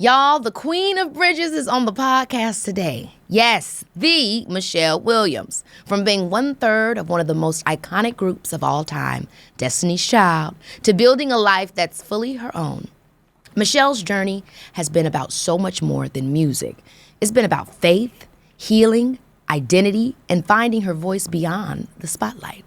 Y'all, the Queen of Bridges is on the podcast today. Yes, the Michelle Williams. From being 1/3 of one of the most iconic groups of all time, Destiny's Child, to building a life that's fully her own. Michelle's journey has been about so much more than music. It's been about faith, healing, identity, and finding her voice beyond the spotlight.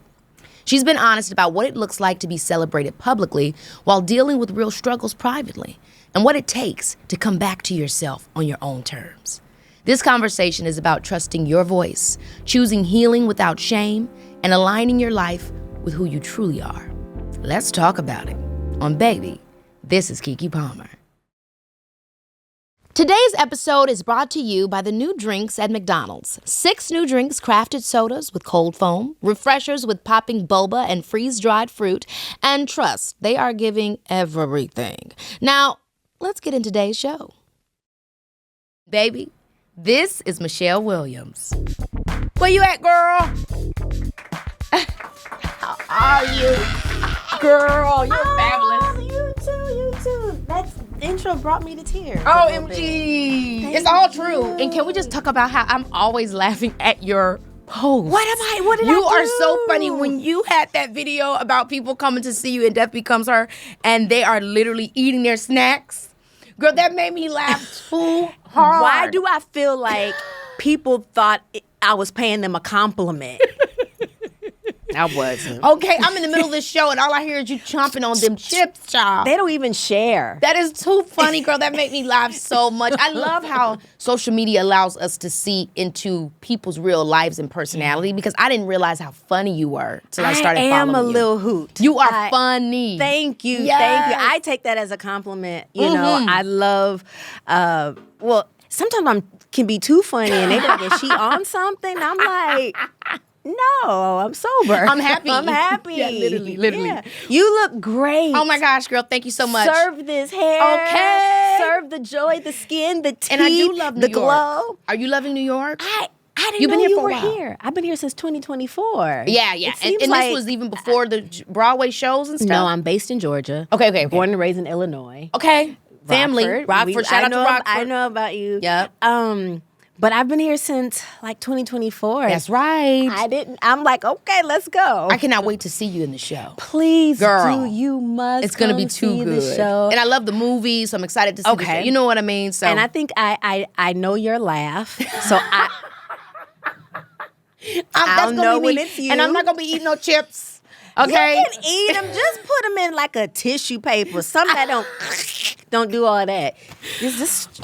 She's been honest about what it looks like to be celebrated publicly while dealing with real struggles privately, and what it takes to come back to yourself on your own terms. This conversation is about trusting your voice, choosing healing without shame, and aligning your life with who you truly are. Let's talk about it on Baby, This is Keke Palmer. Today's episode is brought to you by the new drinks at McDonald's. 6 new drinks, crafted sodas with cold foam, refreshers with popping boba and freeze-dried fruit, and trust, they are giving everything. Now, let's get into today's show. Baby, this is Michelle Williams. Where you at, girl? How are you? Girl, you're fabulous. You too. That intro brought me to tears. OMG. It's all true. And can we just talk about how I'm always laughing at your post? What did I do? You are so funny. When you had that video about people coming to see you and Death Becomes Her, and they are literally eating their snacks. Girl, that made me laugh too hard. Why do I feel like people thought I was paying them a compliment? I wasn't. Okay, I'm in the middle of this show and all I hear is you chomping on them chips, child. They don't even share. That is too funny, girl. That made me laugh so much. I love how social media allows us to see into people's real lives and personality, because I didn't realize how funny you were till I started following you. I am a little hoot. You are funny. Thank you. Yes. Thank you. I take that as a compliment. You know, I love, well, sometimes I can be too funny and they be like, is she on something? I'm like... No, I'm sober. I'm happy. Yeah, literally. Yeah. You look great. Oh my gosh, girl, thank you so much. Serve this hair. Okay. Serve the joy, the skin, the teeth, and I do love New the York. glow. Are you loving New York? I didn't You've know been here you for a were while. here. I've been here since 2024. Yeah. And like, this was even before the Broadway shows and stuff? No, I'm based in Georgia. Okay. Born and raised in Illinois. Okay. Family. Rockford. Shout out to Rockford. I know about you. Yep. But I've been here since like 2024. That's right. I'm like, okay, let's go. I cannot wait to see you in the show. Please Girl, do. You must. It's gonna be too good. The show. And I love the movie, so I'm excited to see the show. You know what I mean? So. And I think I know your laugh. So I'll know when it's you. And I'm not gonna be eating no chips. Okay. You can eat them. Just put them in like a tissue paper. Something that don't do all that.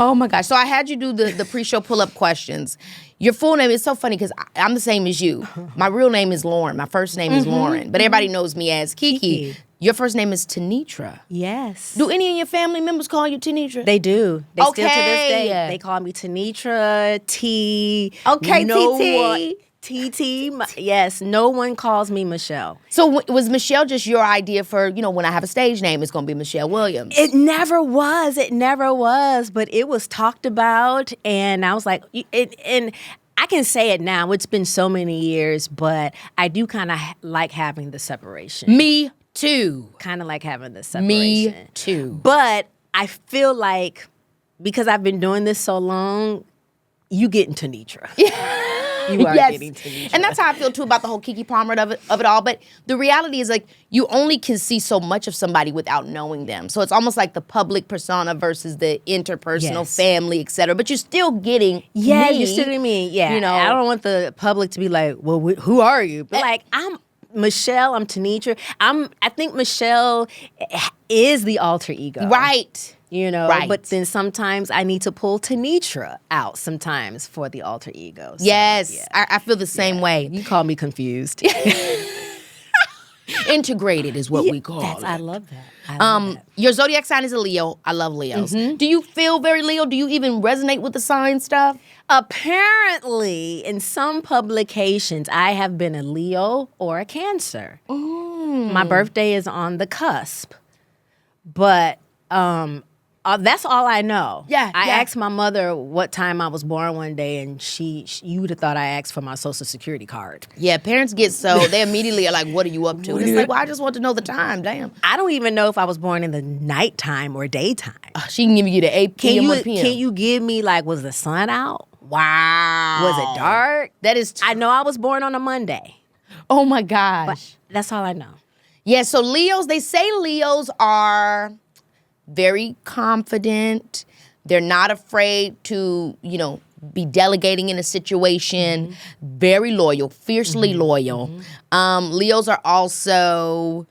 Oh my gosh. So I had you do the pre-show pull-up questions. Your full name is so funny because I'm the same as you. My real name is Lauren. My first name is Lauren. But everybody knows me as Keke. Your first name is Tanitra. Yes. Do any of your family members call you Tanitra? They do. They still to this day. Okay. They call me Tanitra, T. Okay, TT. TT. TT, yes, no one calls me Michelle. So was Michelle just your idea for, when I have a stage name, it's going to be Michelle Williams? It never was, but it was talked about, and I was like, and I can say it now, it's been so many years, but I do kind of like having the separation. Me too. Kind of like having the separation. Me too. But I feel like, because I've been doing this so long, you get into Tanitra. You are getting Tanitra. And that's how I feel too about the whole Keke Palmer of it all. But the reality is, like, you only can see so much of somebody without knowing them. So it's almost like the public persona versus the interpersonal family, et cetera. But you're still getting me. You see what I mean? Yeah. I don't want the public to be like, well, who are you? But like, I'm Michelle, I'm Tanitra. I think Michelle is the alter ego. Right. Right. But then sometimes I need to pull Tanitra out sometimes for the alter ego. So, yes. Yeah. I feel the same way. You call me confused. Integrated is what we call it. I love that. Your zodiac sign is a Leo. I love Leos. Mm-hmm. Do you feel very Leo? Do you even resonate with the sign stuff? Apparently, in some publications, I have been a Leo or a Cancer. My birthday is on the cusp. But That's all I know. Yeah, I yeah. asked my mother what time I was born one day, and you would have thought I asked for my Social Security card. Yeah, parents get they immediately are like, what are you up to? And it's like, well, I just want to know the time. Damn. I don't even know if I was born in the nighttime or daytime. She can give you the 8 p.m. or p.m. Can you give me, like, was the sun out? Wow. Was it dark? That is... I know I was born on a Monday. Oh, my gosh. But that's all I know. Yeah, so Leos, they say Leos are very confident. They're not afraid to, be delegating in a situation. Very loyal, fiercely loyal. Leos are also...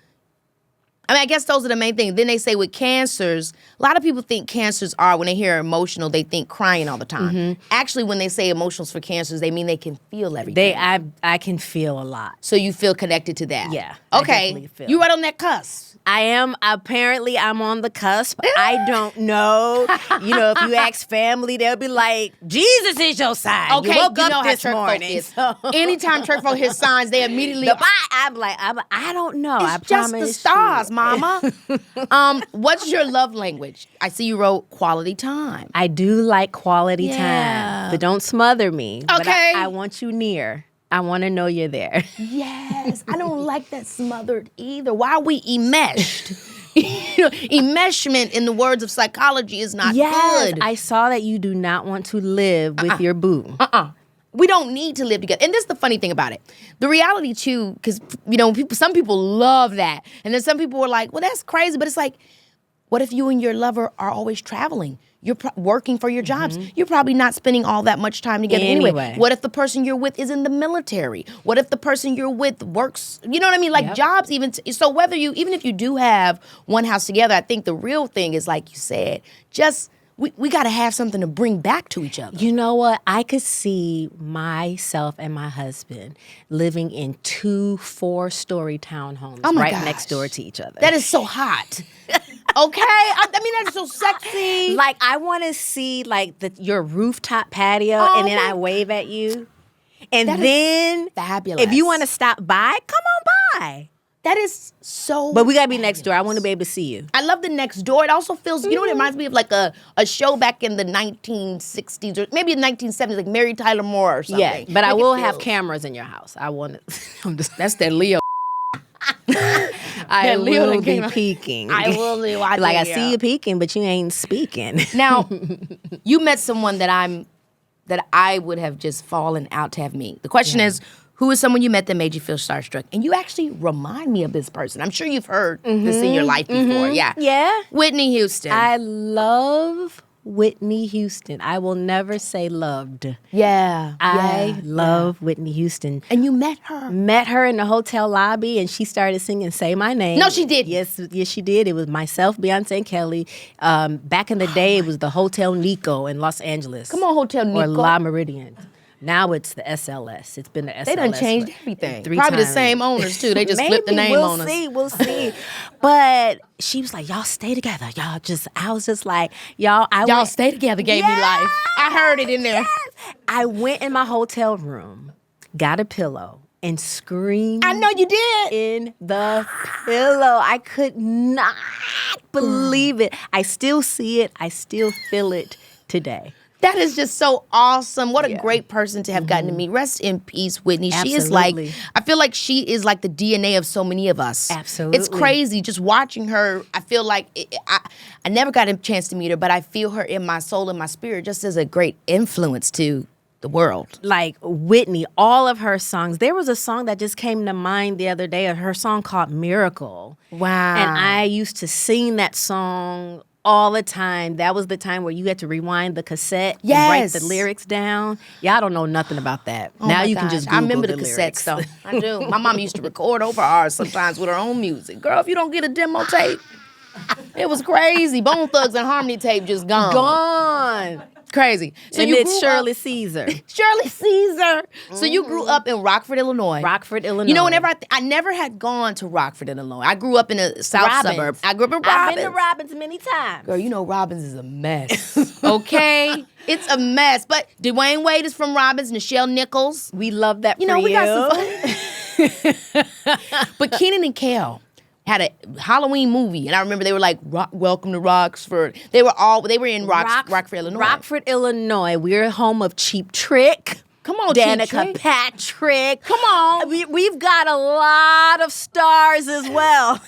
I guess those are the main things. Then they say with Cancers, a lot of people think Cancers are, when they hear emotional, they think crying all the time. Actually, when they say emotions for Cancers, they mean they can feel everything. I can feel a lot. So you feel connected to that? Yeah. I Okay. definitely feel. You right on that cusp. I am. Apparently, I'm on the cusp. I don't know. If you ask family, they'll be like, Jesus is your sign. Okay, you woke you up know this how church morning. folk is. Anytime church folk hear signs, they immediately... I'm like, I don't know. I It's just promise the stars, you. Mama. What's your love language? I see you wrote quality time. I do like quality Yeah. time, but don't smother me. But Okay. I want you near. I want to know you're there. Yes, I don't like that smothered either. Why are we enmeshed? Enmeshment, in the words of psychology, is not Yes, good. I saw that you do not want to live with your boo. We don't need to live together. And this is the funny thing about it. The reality, too, because, some people love that. And then some people were like, well, that's crazy. But it's like, what if you and your lover are always traveling? You're working for your jobs. You're probably not spending all that much time together anyway. What if the person you're with is in the military? What if the person you're with works, you know what I mean? Like jobs even. So even if you do have one house together, I think the real thing is, like you said, just we got to have something to bring back to each other. You know what? I could see myself and my husband living in 2 4-story townhomes right next door to each other. That is so hot. Okay? I mean, that's so sexy. Like, I want to see, like, your rooftop patio, and then I wave at you. And then, fabulous. If you want to stop by, come on by. That is so But we got to be next door. I want to be able to see you. I love the next door. It also feels, what it reminds me of, like a show back in the 1960s or maybe the 1970s, like Mary Tyler Moore or something. Yeah, but I will have cameras in your house. I want to. That's that Leo. I will be peeking. I will be watching. Like, I see you peeking, but you ain't speaking. Now, you met someone that I would have just fallen out to have meet. The question is, who is someone you met that made you feel starstruck? And you actually remind me of this person. I'm sure you've heard this in your life before. Yeah. Yeah. Whitney Houston. I love Whitney Houston. I will never say loved. Yeah. I love Whitney Houston. And you met her? Met her in the hotel lobby, and she started singing Say My Name. No, she did. Yes, she did. It was myself, Beyoncé and Kelly. Back in the day, it was the Hotel Nico in Los Angeles. Come on, Hotel Nico. Or La Meridian. Now it's the SLS. It's been the SLS. They done changed everything. 3 Probably times. the same owners, too. They just flipped the name on us. We'll see. But she was like, y'all stay together. I was just like, y'all stay together gave me life. I heard it in there. Yes. I went in my hotel room, got a pillow, and screamed. I know you did. In the pillow. I could not believe it. I still see it. I still feel it today. That is just so awesome. What a great person to have gotten to meet. Rest in peace, Whitney. Absolutely. She is like, I feel like she is like the DNA of so many of us. Absolutely. It's crazy just watching her. I feel like, I never got a chance to meet her, but I feel her in my soul and my spirit just as a great influence to the world. Like Whitney, all of her songs. There was a song that just came to mind the other day, her song called Miracle. Wow. And I used to sing that song all the time. That was the time where you had to rewind the cassette and write the lyrics down. Y'all don't know nothing about that. Oh now you can just Google I remember the lyrics. cassettes, though. I do. My mom used to record over ours sometimes with her own music. Girl, if you don't get a demo tape, it was crazy. Bone Thugs and Harmony tape just gone. Gone. Crazy. So and it's Shirley Caesar. Shirley Caesar. So you grew up in Rockford, Illinois. Rockford, Illinois. You know, whenever I never had gone to Rockford, Illinois. I grew up in a south suburb. I grew up in Robbins. I've been to Robbins many times. Girl, you know Robbins is a mess. Okay? It's a mess. But Dwayne Wade is from Robbins, Nichelle Nichols. We love that we got some fun. But Kenan and Kel had a Halloween movie, and I remember they were like, "Welcome to Rockford." They were in Rockford, Illinois. Rockford, Illinois. We're home of Cheap Trick. Come on, Danica Cheap Trick. Patrick. Come on. We've got a lot of stars as well.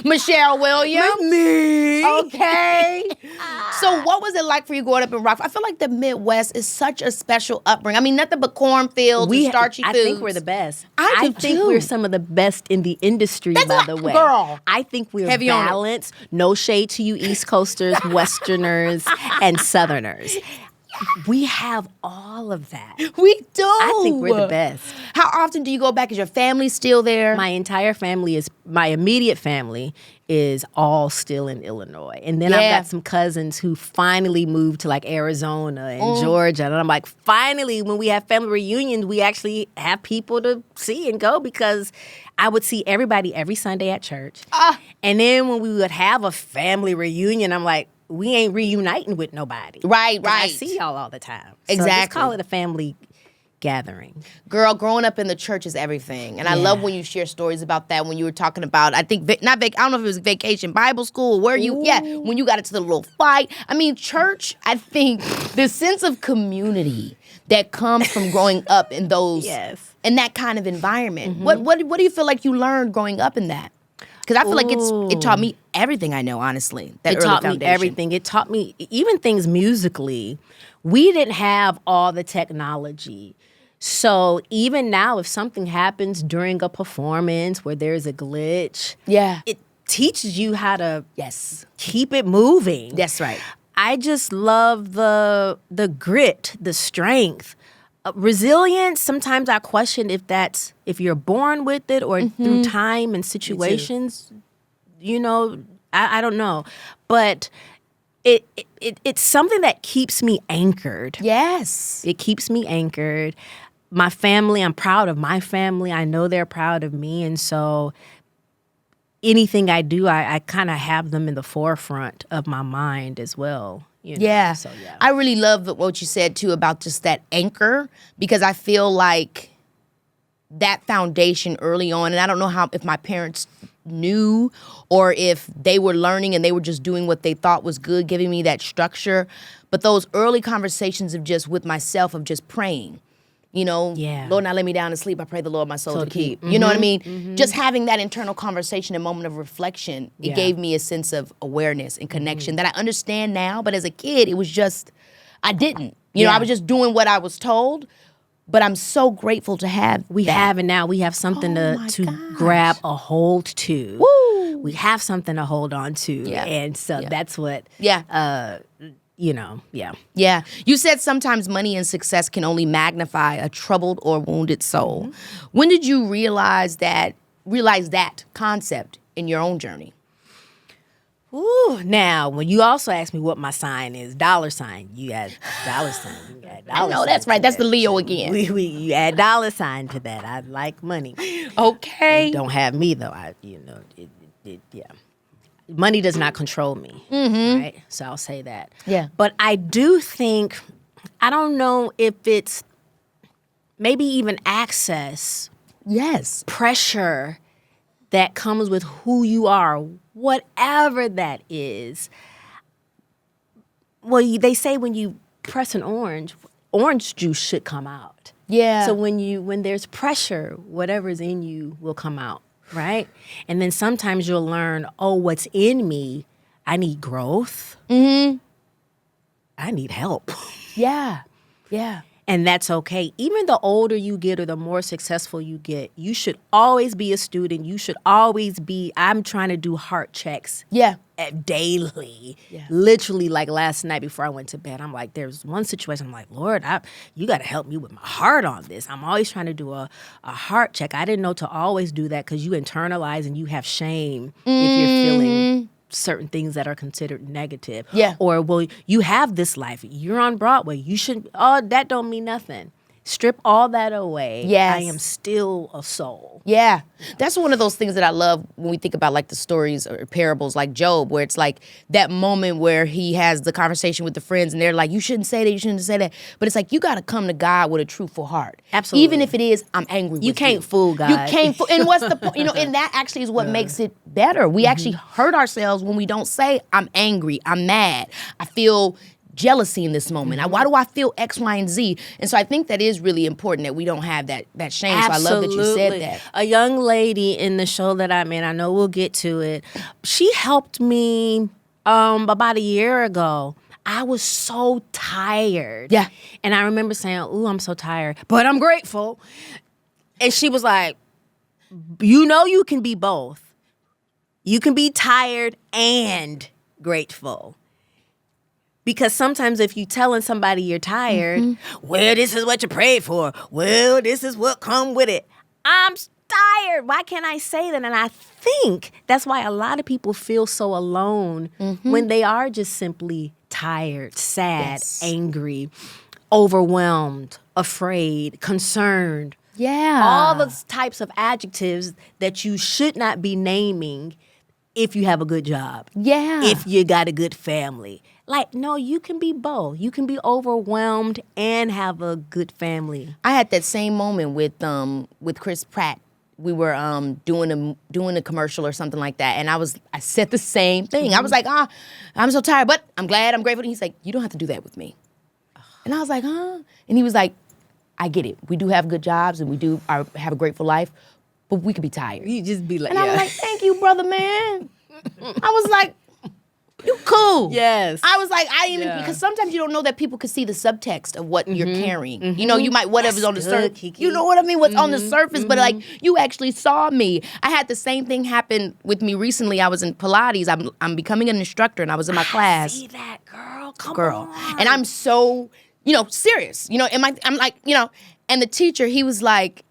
Michelle Williams. Me. Okay. So what was it like for you growing up in Rockford? I feel like the Midwest is such a special upbringing. I mean, nothing but cornfields and starchy foods. I think we're the best. I do think too. we're some of the best in the industry, by the way. Girl. I think we're Heavy on it. balanced. No shade to you East Coasters, Westerners, and Southerners. We have all of that. We do. I think we're the best. How often do you go back? Is your family still there? My immediate family is all still in Illinois. And then I've got some cousins who finally moved to like Arizona and Georgia. And I'm like, finally, when we have family reunions, we actually have people to see and go, because I would see everybody every Sunday at church. And then when we would have a family reunion, I'm like, we ain't reuniting with nobody. Right. I see y'all all the time. Exactly. So let's call it a family gathering. Girl, growing up in the church is everything. And I love when you share stories about that, when you were talking about, I think, I don't know if it was Vacation Bible School, when you got into the little fight. I mean, church, I think the sense of community that comes from growing up in those, in that kind of environment. Mm-hmm. What do you feel like you learned growing up in that? Because I feel like it taught me everything I know, honestly. It taught me everything. It taught me even things musically. We didn't have all the technology. So even now, if something happens during a performance where there's a glitch, it teaches you how to keep it moving. That's right. I just love the grit, the strength. Resilience, sometimes I question if you're born with it or through time and situations. You know, I don't know. But it's something that keeps me anchored. Yes. It keeps me anchored. My family, I'm proud of my family. I know they're proud of me. And so anything I do, I kind of have them in the forefront of my mind as well. You know? Yeah. So, I really love what you said, too, about just that anchor, because I feel like that foundation early on, and I don't know if my parents knew or if they were learning and they were just doing what they thought was good, giving me that structure, but those early conversations of just with myself, of just praying. You know, Lord, now let me down to sleep. I pray the Lord my soul to keep. Mm-hmm. You know what I mean? Mm-hmm. Just having that internal conversation, a moment of reflection, it gave me a sense of awareness and connection that I understand now. But as a kid, it was just, I didn't. You know, I was just doing what I was told. But I'm so grateful to have have it now. We have something to grab a hold to. Woo! We have something to hold on to. Yeah. And so that's what... Yeah. You said sometimes money and success can only magnify a troubled or wounded soul. Mm-hmm. When did you realize that concept in your own journey? Ooh, now, when you also ask me what my sign is, $sign. You add $sign. I know, that's right. That's the Leo again. You add $sign to that. I like money. Okay. It don't have me, though. Money does not control me, right? So I'll say that. Yeah. But I do think, I don't know if it's maybe even access. Yes. Pressure that comes with who you are, whatever that is. Well, they say when you press an orange juice should come out. Yeah. So when there's pressure, whatever's in you will come out. Right? And then sometimes you'll learn, what's in me, I need growth. Mm-hmm. I need help. Yeah. And that's okay. Even the older you get or the more successful you get, you should always be a student. You should always be, I'm trying to do heart checks. Yeah. Daily. Yeah. Literally, like last night before I went to bed, I'm like, there's one situation, I'm like, Lord, you got to help me with my heart on this. I'm always trying to do a heart check. I didn't know to always do that because you internalize and you have shame if you're feeling certain things that are considered negative. Yeah. Or, well, you have this life. You're on Broadway. You should, that don't mean nothing. strip all that away, Yes. I am still a soul. Yeah. That's one of those things that I love when we think about like the stories or parables like Job, where it's like that moment where he has the conversation with the friends and they're like, you shouldn't say that, you shouldn't say that. But it's like, you got to come to God with a truthful heart. Absolutely. Even if it is, I'm angry with you. You can't fool God. You can't fool. And what's the point? And that actually is what makes it better. We actually hurt ourselves when we don't say, I'm angry, I'm mad, I feel jealousy in this moment. Why do I feel X, Y, and Z? And so I think that is really important that we don't have that shame. Absolutely. So I love that you said that. A young lady in the show that I'm in, I know we'll get to it, she helped me about a year ago. I was so tired. Yeah. And I remember saying, ooh, I'm so tired, but I'm grateful. And she was like, you can be both. You can be tired and grateful. Because sometimes if you're telling somebody you're tired, well, this is what you prayed for. Well, this is what come with it. I'm tired. Why can't I say that? And I think that's why a lot of people feel so alone when they are just simply tired, sad, angry, overwhelmed, afraid, concerned. Yeah. All those types of adjectives that you should not be naming if you have a good job. Yeah. If you got a good family. Like, no, you can be both. You can be overwhelmed and have a good family. I had that same moment with Chris Pratt. We were doing a commercial or something like that, and I said the same thing. I was like, I'm so tired, but I'm glad, I'm grateful. And he's like, you don't have to do that with me. And I was like, huh? And he was like, I get it. We do have good jobs and we do have a grateful life, but we could be tired. You just be like, and I was like, thank you, brother, man. I was like, you cool. Yes. I was like, I didn't even, because sometimes you don't know that people could see the subtext of what you're carrying. You might, whatever's on the surface. Keke. You know what I mean? What's on the surface, but like, you actually saw me. I had the same thing happen with me recently. I was in Pilates. I'm becoming an instructor, and I was in my class. See that, girl? Come on. And I'm so, serious. I'm like, and the teacher, he was like,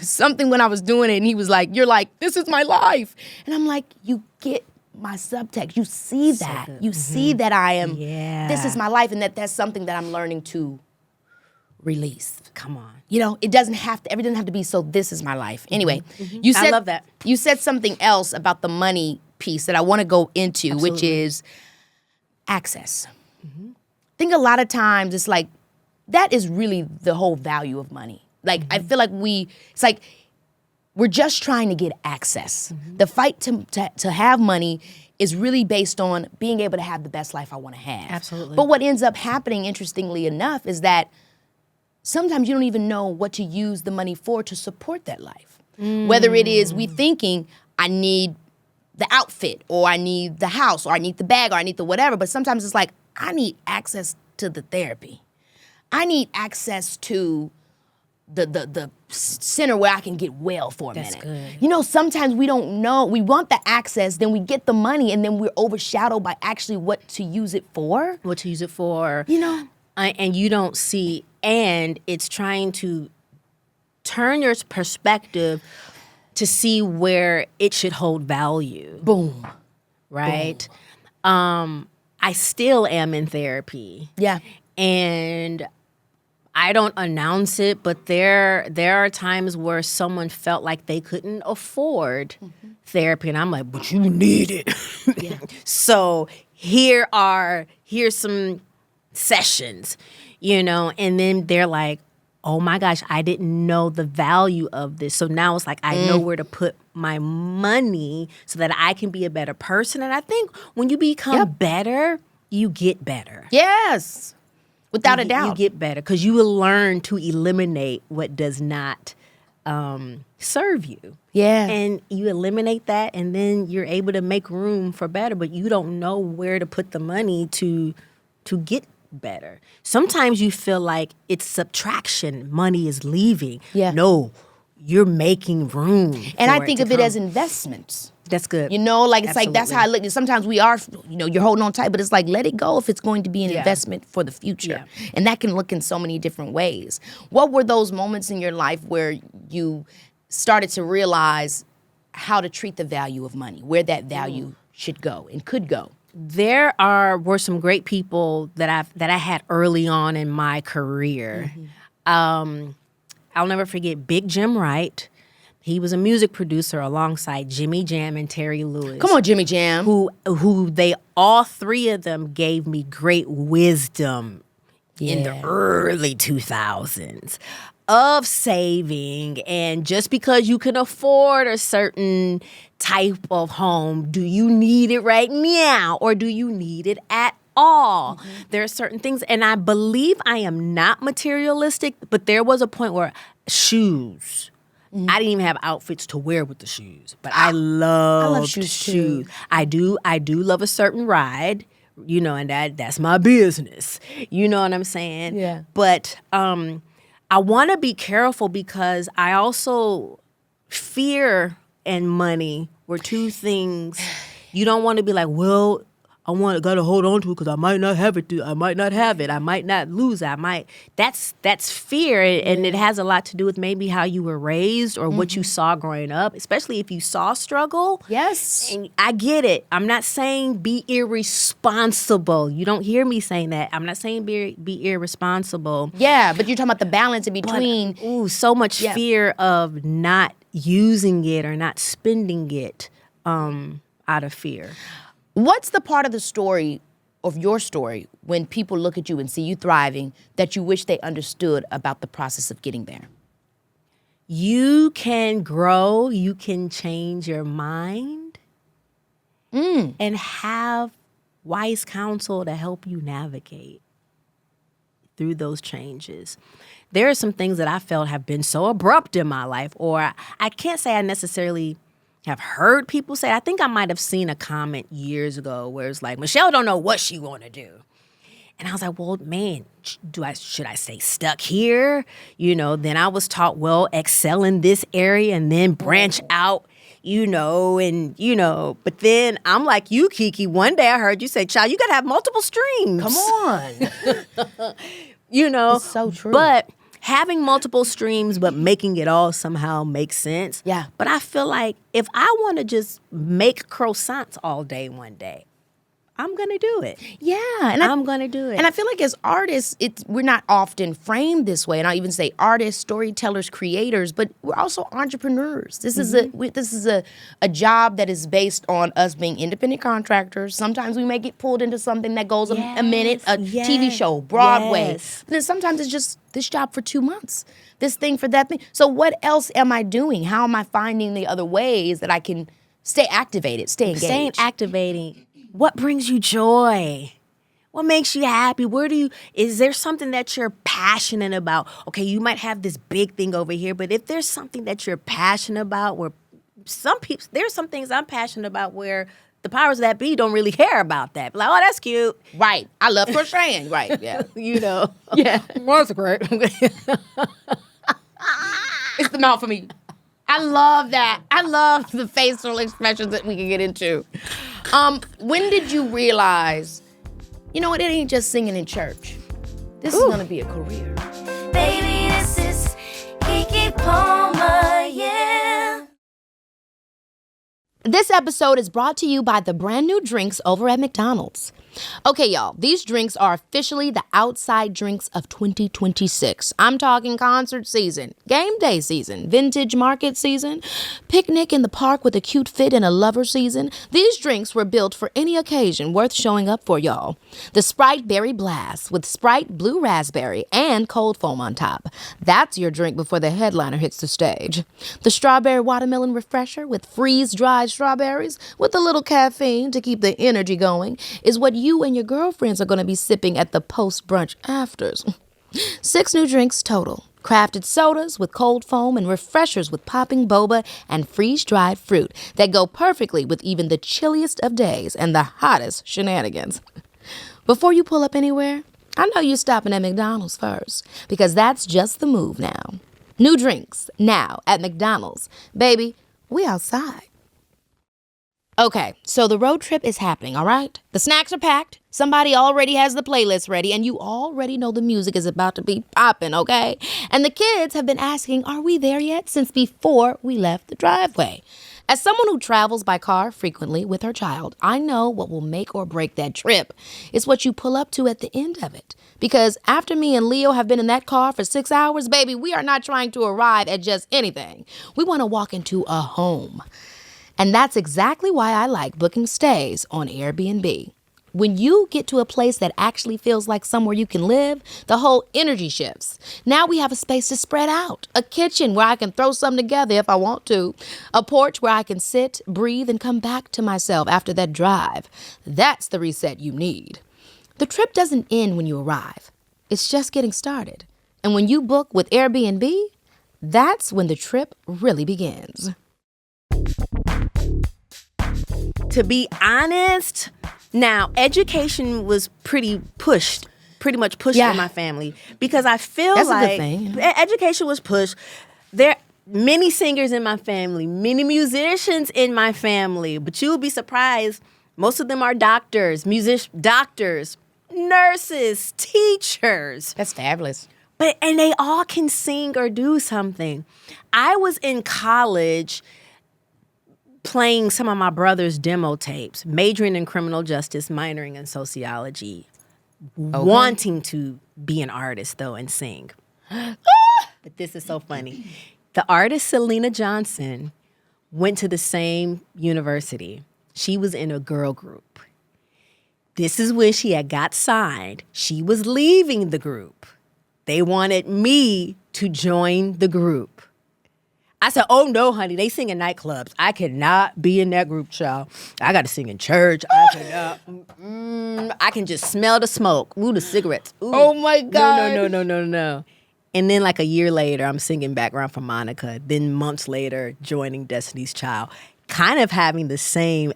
something when I was doing it, and he was like, you're like, this is my life. And I'm like, you get my subtext. You see that. You see that I am, this is my life, and that's something that I'm learning to release. Come on. It doesn't have to, everything doesn't have to be so this is my life. Anyway, you said, I love that. You said something else about the money piece that I want to go into, Absolutely. which is access. I think a lot of times it's like, that is really the whole value of money. Like, I feel like it's like, we're just trying to get access. The fight to have money is really based on being able to have the best life I want to have. Absolutely. But what ends up happening, interestingly enough, is that sometimes you don't even know what to use the money for to support that life. Whether it is we thinking, I need the outfit, or I need the house, or I need the bag, or I need the whatever. But sometimes it's like, I need access to the therapy. I need access to the center where I can get well for a minute. Good. Sometimes we don't know. We want the access, then we get the money, and then we're overshadowed by actually what to use it for. What to use it for. And you don't see, and it's trying to turn your perspective to see where it should hold value. Boom. Right? Boom. I still am in therapy. Yeah. And I don't announce it, but there are times where someone felt like they couldn't afford therapy, and I'm like, but you need it. Yeah. So here's some sessions, and then they're like, oh my gosh, I didn't know the value of this. So now it's like, I know where to put my money so that I can be a better person. And I think when you become better, you get better. Yes. Without a doubt. You get better because you will learn to eliminate what does not serve you. Yeah. And you eliminate that, and then you're able to make room for better, but you don't know where to put the money to get better. Sometimes you feel like it's subtraction. Money is leaving. Yeah. No, you're making room. And I think of it as investments. That's good. It's like, that's how I look. Sometimes we are, you're holding on tight, but it's like, let it go if it's going to be an investment for the future. Yeah. And that can look in so many different ways. What were those moments in your life where you started to realize how to treat the value of money, where that value should go and could go? There were some great people that I had early on in my career. I'll never forget Big Jim Wright. He was a music producer alongside Jimmy Jam and Terry Lewis. Come on, Jimmy Jam. Who they all three of them gave me great wisdom in the early 2000s of saving. And just because you can afford a certain type of home, do you need it right now or do you need it at all? Mm-hmm. There are certain things, and I believe I am not materialistic, but there was a point where shoes, I didn't even have outfits to wear with the shoes, but I love shoes too. I do love a certain ride, and that's my business. You know what I'm saying? Yeah. But I want to be careful because I also fear and money were two things. You don't want to be like, well, gotta hold on to it because I might not have it. I might not have it. I might not lose it. That's fear, and it has a lot to do with maybe how you were raised or what you saw growing up, especially if you saw struggle. Yes. And I get it. I'm not saying be irresponsible. You don't hear me saying that. I'm not saying be irresponsible. Yeah, but you're talking about the balance in between. But, so much fear of not using it or not spending it out of fear. What's the part of the story, of your story, when people look at you and see you thriving, that you wish they understood about the process of getting there? You can grow, you can change your mind, and have wise counsel to help you navigate through those changes. There are some things that I felt have been so abrupt in my life, or I can't say I necessarily have heard people say. I think I might have seen a comment years ago where it's like, Michelle don't know what she want to do. And I was like, well, man, should I stay stuck here? Then I was taught, well, excel in this area and then branch out, but then I'm like you, Keke. One day I heard you say, child, you got to have multiple streams. Come on. It's so true. But having multiple streams, but making it all somehow make sense. Yeah. But I feel like if I want to just make croissants all day one day, I'm going to do it. Yeah. I'm going to do it. And I feel like as artists, we're not often framed this way. And I even say artists, storytellers, creators, but we're also entrepreneurs. This is a job that is based on us being independent contractors. Sometimes we may get pulled into something that goes a minute, a TV show, Broadway. Yes. But then sometimes it's just this job for 2 months, this thing for that thing. So what else am I doing? How am I finding the other ways that I can stay activated, stay engaged? Staying activating. What brings you joy? What makes you happy? Is there something that you're passionate about? Okay, you might have this big thing over here, but if there's something that you're passionate about, there's some things I'm passionate about where the powers that be don't really care about that. Like, oh, that's cute. Right. I love crocheting. Right. Yeah. Yeah. Well, that's great. It's the mouth for me. I love that. I love the facial expressions that we can get into. When did you realize, it ain't just singing in church. This is going to be a career. Baby, this is Keke Palmer, yeah. This episode is brought to you by the brand new drinks over at McDonald's. Okay, y'all, these drinks are officially the outside drinks of 2026. I'm talking concert season, game day season, vintage market season, picnic in the park with a cute fit and a lover season. These drinks were built for any occasion worth showing up for, y'all. The Sprite Berry Blast with Sprite Blue Raspberry and cold foam on top. That's your drink before the headliner hits the stage. The Strawberry Watermelon Refresher with freeze-dried strawberries with a little caffeine to keep the energy going is what you and your girlfriends are going to be sipping at the post-brunch afters. 6 new drinks total. Crafted sodas with cold foam and refreshers with popping boba and freeze-dried fruit that go perfectly with even the chilliest of days and the hottest shenanigans. Before you pull up anywhere, I know you're stopping at McDonald's first, because that's just the move now. New drinks now at McDonald's. Baby, we outside. Okay, so the road trip is happening, all right? The snacks are packed, somebody already has the playlist ready, and you already know the music is about to be popping, okay? And the kids have been asking, are we there yet, since before we left the driveway. As someone who travels by car frequently with her child, I know what will make or break that trip. It's what you pull up to at the end of it. Because after me and Leo have been in that car for 6 hours, baby, we are not trying to arrive at just anything. We want to walk into a home. And that's exactly why I like booking stays on Airbnb. When you get to a place that actually feels like somewhere you can live, the whole energy shifts. Now we have a space to spread out, a kitchen where I can throw something together if I want to, a porch where I can sit, breathe, and come back to myself after that drive. That's the reset you need. The trip doesn't end when you arrive. It's just getting started. And when you book with Airbnb, that's when the trip really begins. To be honest, now education was pretty much pushed in my family because I feel That's like a good thing. Education was pushed. There are many singers in my family, many musicians in my family, but you'll be surprised. Most of them are doctors, doctors, nurses, teachers. That's fabulous. And they all can sing or do something. I was in college playing some of my brother's demo tapes, majoring in criminal justice, minoring in sociology, wanting to be an artist, though, and sing. But this is so funny. The artist Selena Johnson went to the same university. She was in a girl group. This is when she had got signed. She was leaving the group. They wanted me to join the group. I said, oh, no, honey, they sing in nightclubs. I cannot be in that group, child. I got to sing in church. I cannot. I can just smell the smoke. Ooh, the cigarettes. Ooh. Oh, my God. No. And then like a year later, I'm singing background for Monica. Then months later, joining Destiny's Child. Kind of having the same,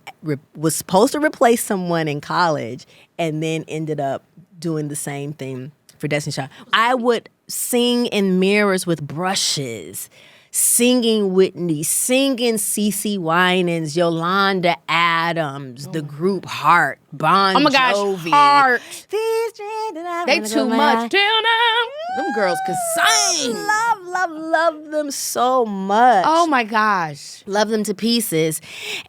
was supposed to replace someone in college and then ended up doing the same thing for Destiny's Child. I would sing in mirrors with brushes. Singing Whitney, singing CeCe Winans, Yolanda Adams, the group Heart, Bon Jovi. Oh my gosh, Heart. They too much. Down now. Them girls could sing. Love them so much. Oh my gosh. Love them to pieces.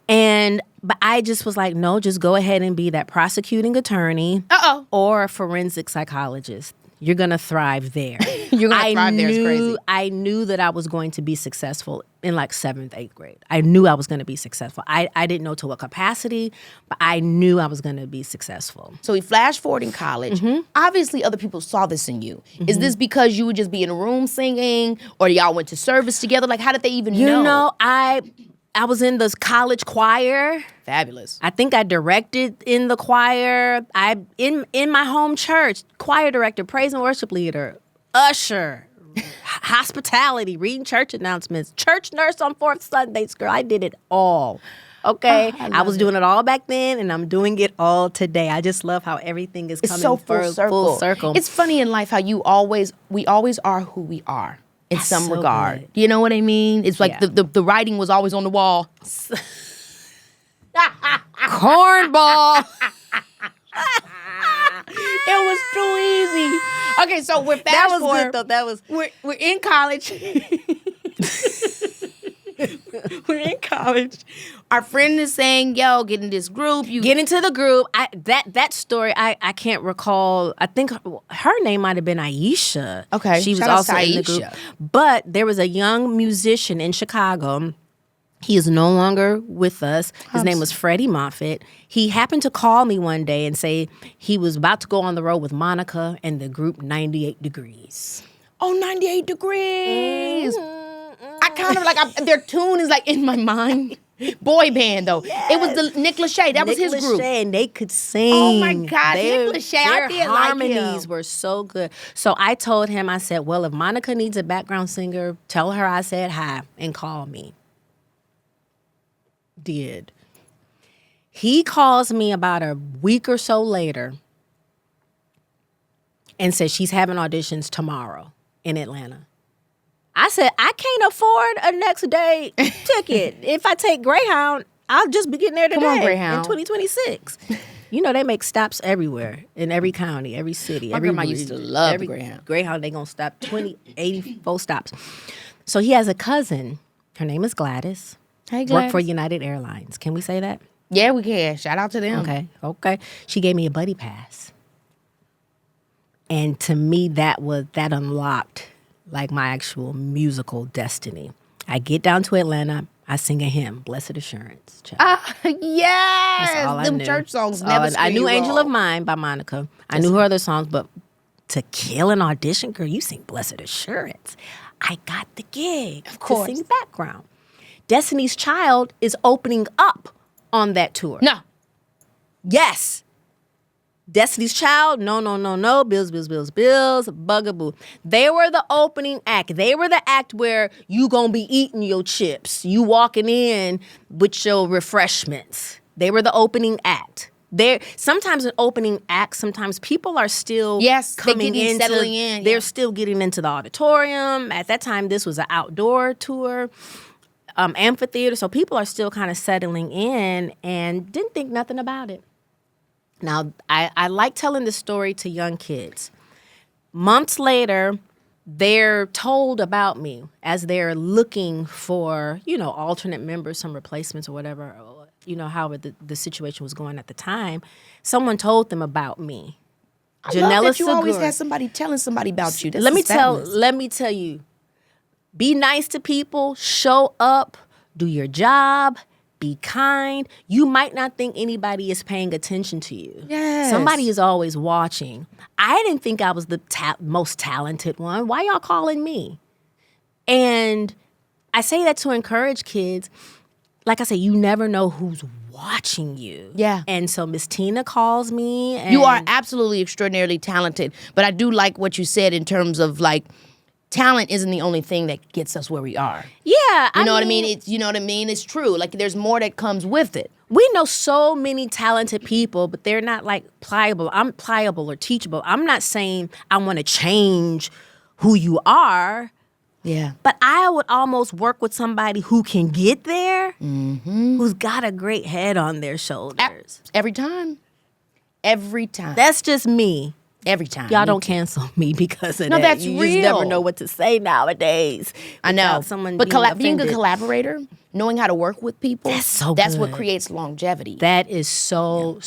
But I just was like, no, just go ahead and be that prosecuting attorney or a forensic psychologist. You're going to thrive there. You're going to thrive there. It's crazy. I knew that I was going to be successful in like 7th, 8th grade. I knew I was going to be successful. I didn't know to what capacity, but I knew I was going to be successful. So we flash forward in college. Mm-hmm. Obviously, other people saw this in you. Mm-hmm. Is this because you would just be in a room singing or y'all went to service together? Like, how did they even know? You know, I was in the college choir. Fabulous. I think I directed in the choir. In my home church, choir director, praise and worship leader, usher, hospitality, reading church announcements, church nurse on 4th Sundays, girl. I did it all. Okay? I was doing it all back then, and I'm doing it all today. I just love how everything is coming full circle. It's funny in life how we always are who we are. In some regard. Good. You know what I mean? It's like the writing was always on the wall. Cornball. It was too easy. Okay, so we're fast forward. That was good, though. We're in college. We're in college. Our friend is saying, yo, get in this group. You get into the group. That story, I can't recall. I think her name might have been Aisha. Okay. She was also in the group. But there was a young musician in Chicago. He is no longer with us. His name was Freddie Moffitt. He happened to call me one day and say he was about to go on the road with Monica and the group 98 Degrees. Oh, 98 Degrees. Mm-hmm. I kind of like, their tune is like in my mind. Boy band, though. Yes. It was the Nick Lachey. That was his group. Lachey, and they could sing. Oh, my God. Nick Lachey, I did like him. Their harmonies were so good. So I told him, I said, well, if Monica needs a background singer, tell her I said hi and call me. Did. He calls me about a week or so later and says she's having auditions tomorrow in Atlanta. I said, I can't afford a next day ticket. If I take Greyhound, I'll just be getting there today. Come on, Greyhound. In 2026. You know, they make stops everywhere, in every county, every city. My grandma used to love Greyhound. Greyhound, they going to stop 84 stops. So he has a cousin. Her name is Gladys. Hey, Worked for Gladys. United Airlines. Can we say that? Yeah, we can. Shout out to them. Okay. She gave me a buddy pass. And to me, that unlocked like my actual musical destiny. I get down to Atlanta. I sing a hymn, Blessed Assurance. Child. Yes. That's all I Them knew. church songs That's all never I screw knew you Angel wrong. of Mine by Monica. I knew her other songs, but to kill an audition, girl, you sing Blessed Assurance. I got the gig course. to sing background. Destiny's Child is opening up on that tour. No. Yes. Destiny's Child, no, Bills, Bugaboo. They were the opening act. They were the act where you gonna be eating your chips. You walking in with your refreshments. They were the opening act. Sometimes an opening act, sometimes people are still settling in. They're still getting into the auditorium. At that time, this was an outdoor tour, amphitheater. So people are still kind of settling in and didn't think nothing about it. Now, I like telling this story to young kids. Months later, they're told about me as they're looking for, alternate members, some replacements or whatever, however the situation was going at the time. Someone told them about me. I love that you always had somebody telling somebody about you. Let me tell you, be nice to people, show up, do your job, be kind. You might not think anybody is paying attention to you. Yes. Somebody is always watching. I didn't think I was the most talented one. Why y'all calling me? And I say that to encourage kids. Like I say, you never know who's watching you. Yeah. And so Miss Tina calls me. And You are absolutely extraordinarily talented. But I do like what you said in terms of like, talent isn't the only thing that gets us where we are. Yeah. You know what I mean? It's true. Like there's more that comes with it. We know so many talented people, but they're not like pliable. I'm pliable or teachable. I'm not saying I want to change who you are. Yeah. But I would almost work with somebody who can get there, who's got a great head on their shoulders. Every time. Every time. That's just me. Every time. Y'all don't cancel me because of No, that. that's you real. just never know what to say nowadays. I know. without someone But being a offended. collaborator, knowing how to work with people, That's what good. creates longevity. That is so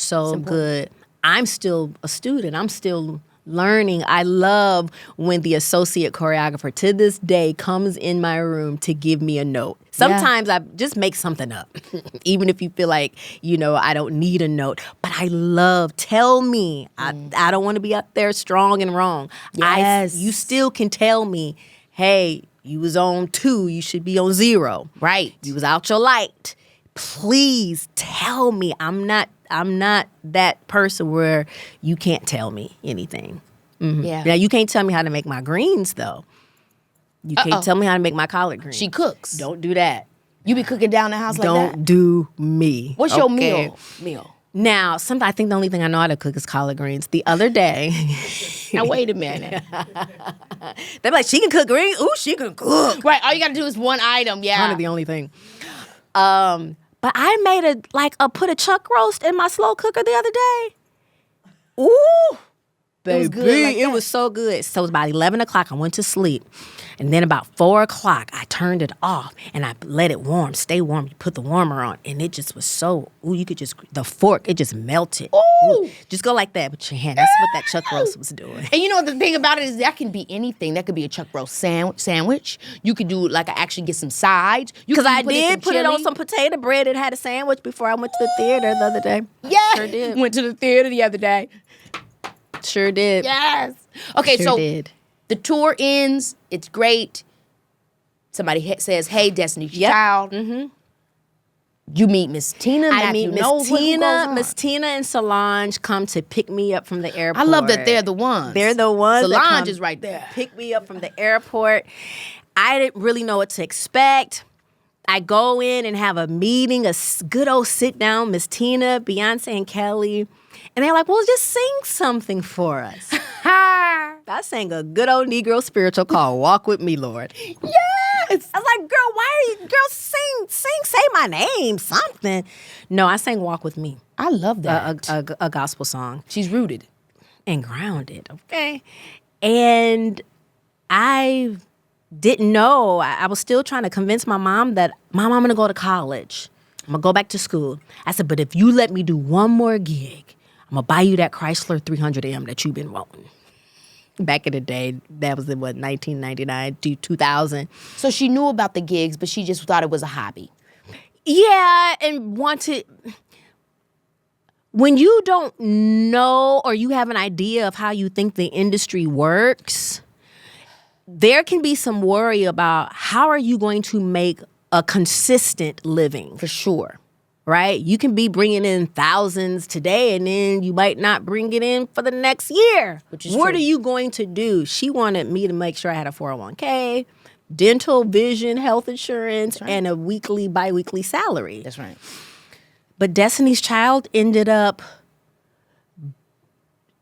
good. I'm still a student. I'm still learning. I love when the associate choreographer to this day comes in my room to give me a note. Sometimes I just make something up, even if you feel like, I don't need a note. But I love, tell me. I don't want to be up there strong and wrong. Yes. You still can tell me, hey, you was on 2, you should be on 0. Right. You was out your light. Please tell me. I'm not that person where you can't tell me anything. Yeah. Now, you can't tell me how to make my greens, though. You can't tell me how to make my collard greens. She cooks. Don't do that. You be cooking down the house like that? Don't do me. What's your Okay? meal? Now, I think the only thing I know how to cook is collard greens. The other day, Now, wait a minute. they're like, she can cook greens? Ooh, she can cook. Right, all you got to do is one item, yeah. Kind of the only thing. But I made put a chuck roast in my slow cooker the other day. Ooh, baby, was good like it was so good. So it was about 11 o'clock. I went to sleep. And then about 4 o'clock, I turned it off and I let it stay warm. You put the warmer on and it just was you could the fork, it just melted. Ooh. Just go like that with your hand. That's what that chuck roast was doing. And the thing about it is that can be anything. That could be a chuck roast sandwich. You could do actually get some sides. Because I did put it on some potato bread and had a sandwich before I went to the theater the other day. Yeah. Sure did. Went to the theater the other day. Sure did. Yes. Okay, Sure so did. the tour ends. It's great. Somebody says, "Hey, Destiny's Child." Mm-hmm. You meet Miss Tina. I meet Miss Tina. Miss Tina and Solange come to pick me up from the airport. I love that they're the ones. They're the ones. that Solange come is right there. Pick me up from the airport. I didn't really know what to expect. I go in and have a meeting, a good old sit down. Miss Tina, Beyoncé and Kelly, and they're like, "Well, just sing something for us." I sang a good old Negro spiritual called "Walk with Me, Lord." Yes. I was like, "Girl, why are you? Girl, sing, say my name, something." No, I sang "Walk with Me," I love that. a gospel song. She's rooted And grounded, okay? And I didn't know. I was still trying to convince my mom that, Mom, I'm going to go to college. I'm going to go back to school. I said, but if you let me do one more gig, I'm going to buy you that Chrysler 300M that you've been wanting. Back in the day, that was in, 1999 to 2000. So she knew about the gigs, but she just thought it was a hobby. Yeah, and wanted... When you don't know or you have an idea of how you think the industry works, there can be some worry about how are you going to make a consistent living. For sure. Right? You can be bringing in thousands today and then you might not bring it in for the next year. Which is what true. are you going to do? She wanted me to make sure I had a 401k, dental, vision, health insurance, and a bi-weekly salary. That's right. But Destiny's Child ended up,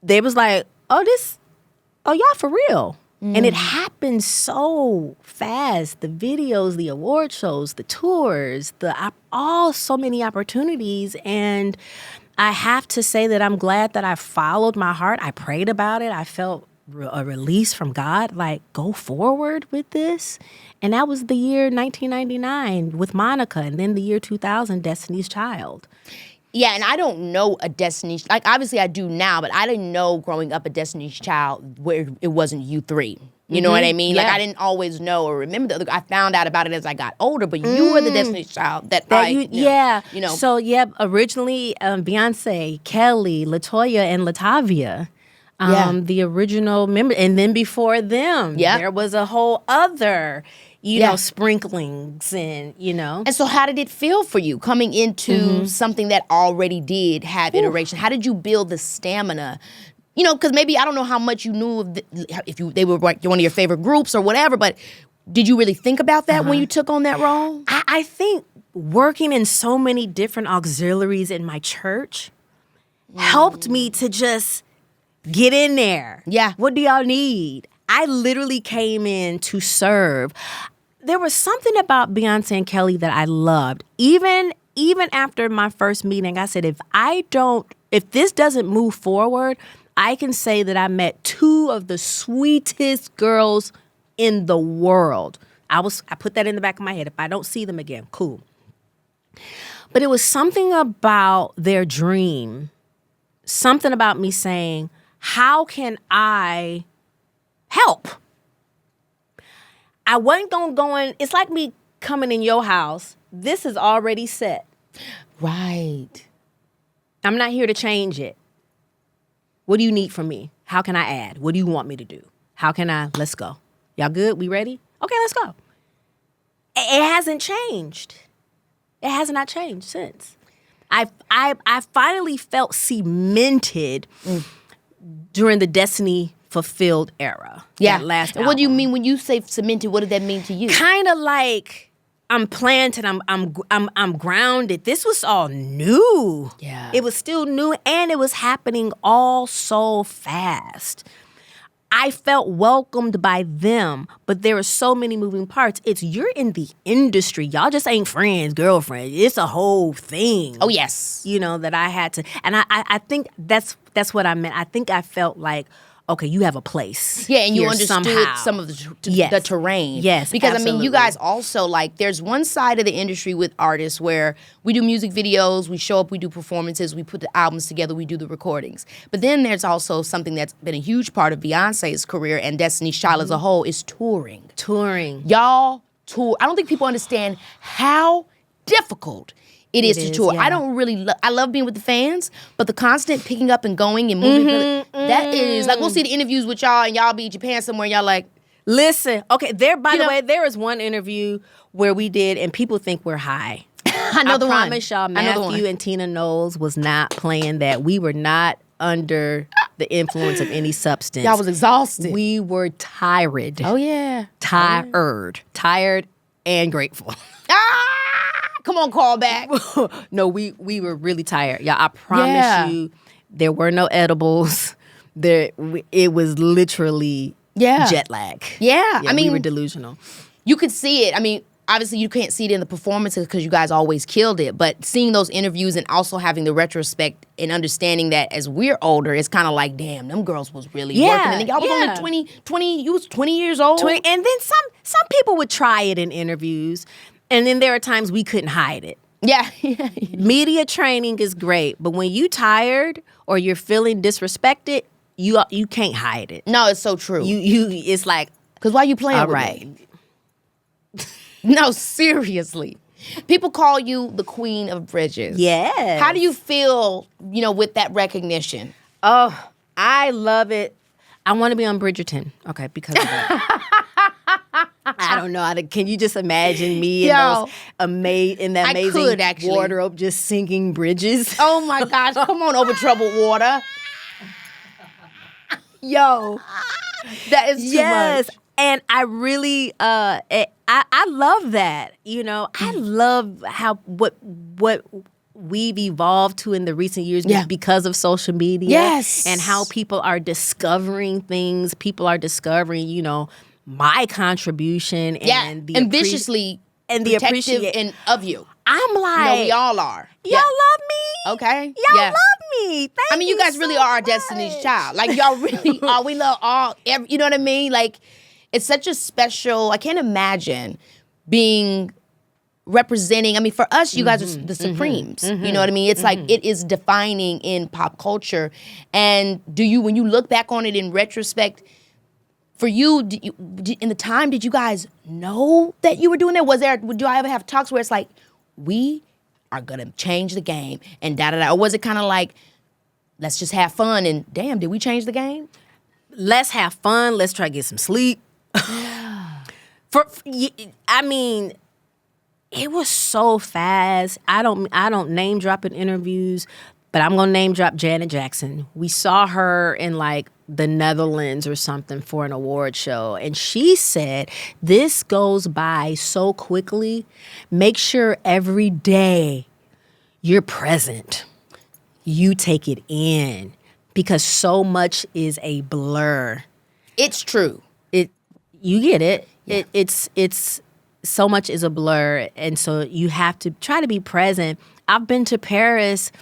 they was like, y'all for real. And it happened so fast. The videos, the award shows, the tours, so many opportunities. And I have to say that I'm glad that I followed my heart. I prayed about it. I felt a release from God, like, go forward with this. And that was the year 1999 with Monica, and then the year 2000, Destiny's Child. Yeah, and I don't know a Destiny's, like, obviously I do now, but I didn't know growing up a Destiny's Child where it wasn't you three. You know what I mean? Yeah. Like, I didn't always know or remember. I found out about it as I got older, but you were the Destiny's Child that I knew. So, originally, Beyoncé, Kelly, LaToya, and Latavia. The original member. And then before them, there was a whole other, sprinklings and, And so how did it feel for you coming into something that already did have iteration? How did you build the stamina? Because maybe I don't know how much you knew of they were one of your favorite groups or whatever, but did you really think about that when you took on that role? I think working in so many different auxiliaries in my church helped me to just get in there. Yeah. What do y'all need? I literally came in to serve. There was something about Beyoncé and Kelly that I loved. Even after my first meeting, I said, if this doesn't move forward, I can say that I met two of the sweetest girls in the world. I put that in the back of my head. If I don't see them again, cool. But it was something about their dream, something about me saying, how can I help? I wasn't going, it's like me coming in your house. This is already set. Right. I'm not here to change it. What do you need from me? How can I add? What do you want me to do? Let's go. Y'all good? We ready? Okay, let's go. It hasn't changed. It has not changed since. I finally felt cemented during the Destiny Fulfilled era. Yeah. That last And what do you album. mean when you say cemented? What did that mean to you? Kind of like I'm planted. I'm grounded. This was all new. Yeah. It was still new, and it was happening all so fast. I felt welcomed by them, but there are so many moving parts. You're in the industry. Y'all just ain't friends, girlfriends. It's a whole thing. Oh, yes. That I had to, and I think that's what I meant. I think I felt like, okay, you have a place. Yeah, and you here understood somehow. some of the Yes. terrain. Yes, because I mean, absolutely. you guys also there's one side of the industry with artists where we do music videos, we show up, we do performances, we put the albums together, we do the recordings. But then there's also something that's been a huge part of Beyonce's career and Destiny's Child as a whole is touring. Touring. Y'all tour. I don't think people understand how difficult it is to tour. yeah. I don't really I love being with the fans, but the constant picking up and going and moving, that is, we'll see the interviews with y'all and y'all be in Japan somewhere and y'all like, Listen, okay, by the way, there is one interview where we did, and people think we're high. I know the one. I promise y'all, Matthew and Tina Knowles was not playing that. We were not under the influence of any substance. Y'all was exhausted. We were tired. Oh, yeah. Tired and grateful. Come on, call back. No, we were really tired. Yeah, I promise you, there were no edibles. It was literally jet lag. Yeah. I mean, we were delusional. You could see it. I mean, obviously you can't see it in the performances because you guys always killed it, but seeing those interviews and also having the retrospect and understanding that as we're older, it's kind of like, damn, them girls was really working. And y'all was only 20, you was 20 years old. 20, and then some people would try it in interviews, and then there are times we couldn't hide it. Yeah. Media training is great, but when you tired or you're feeling disrespected, you can't hide it. No, it's so true. It's like, because why you playing all with right. me? No, seriously. People call you the Queen of Bridges. Yes. How do you feel, with that recognition? Oh, I love it. I want to be on Bridgerton. Okay, because of that. I don't know. Can you just imagine me in that amazing wardrobe just singing Bridges? Oh my gosh! Come on, Over Troubled Water. Yo, that is too much. And I really, I love that. I love how what we've evolved to in the recent years because of social media. Yes, and how people are discovering things. People are discovering, my contribution and the ambitiously and the appreciation of you. I'm like, we all are. Y'all love me. Okay. Y'all love me. Thank you guys really so are our much. Destiny's Child. Like, y'all really are. We love you know what I mean? Like, it's such a special, I can't imagine being representing. For us, you guys are the Supremes. You know what I mean? It's like, it is defining in pop culture. And when you look back on it in retrospect, for you, in the time, did you guys know that you were doing that? Do I ever have talks where it's like, we are going to change the game and da-da-da? Or was it kind of like, let's just have fun and damn, did we change the game? Let's have fun. Let's try to get some sleep. It was so fast. I don't name drop in interviews, but I'm going to name drop Janet Jackson. We saw her in like the Netherlands or something for an award show. And she said, this goes by so quickly. Make sure every day you're present. You take it in because so much is a blur. It's true. You get it. Yeah. It's so much is a blur. And so you have to try to be present. I've been to Paris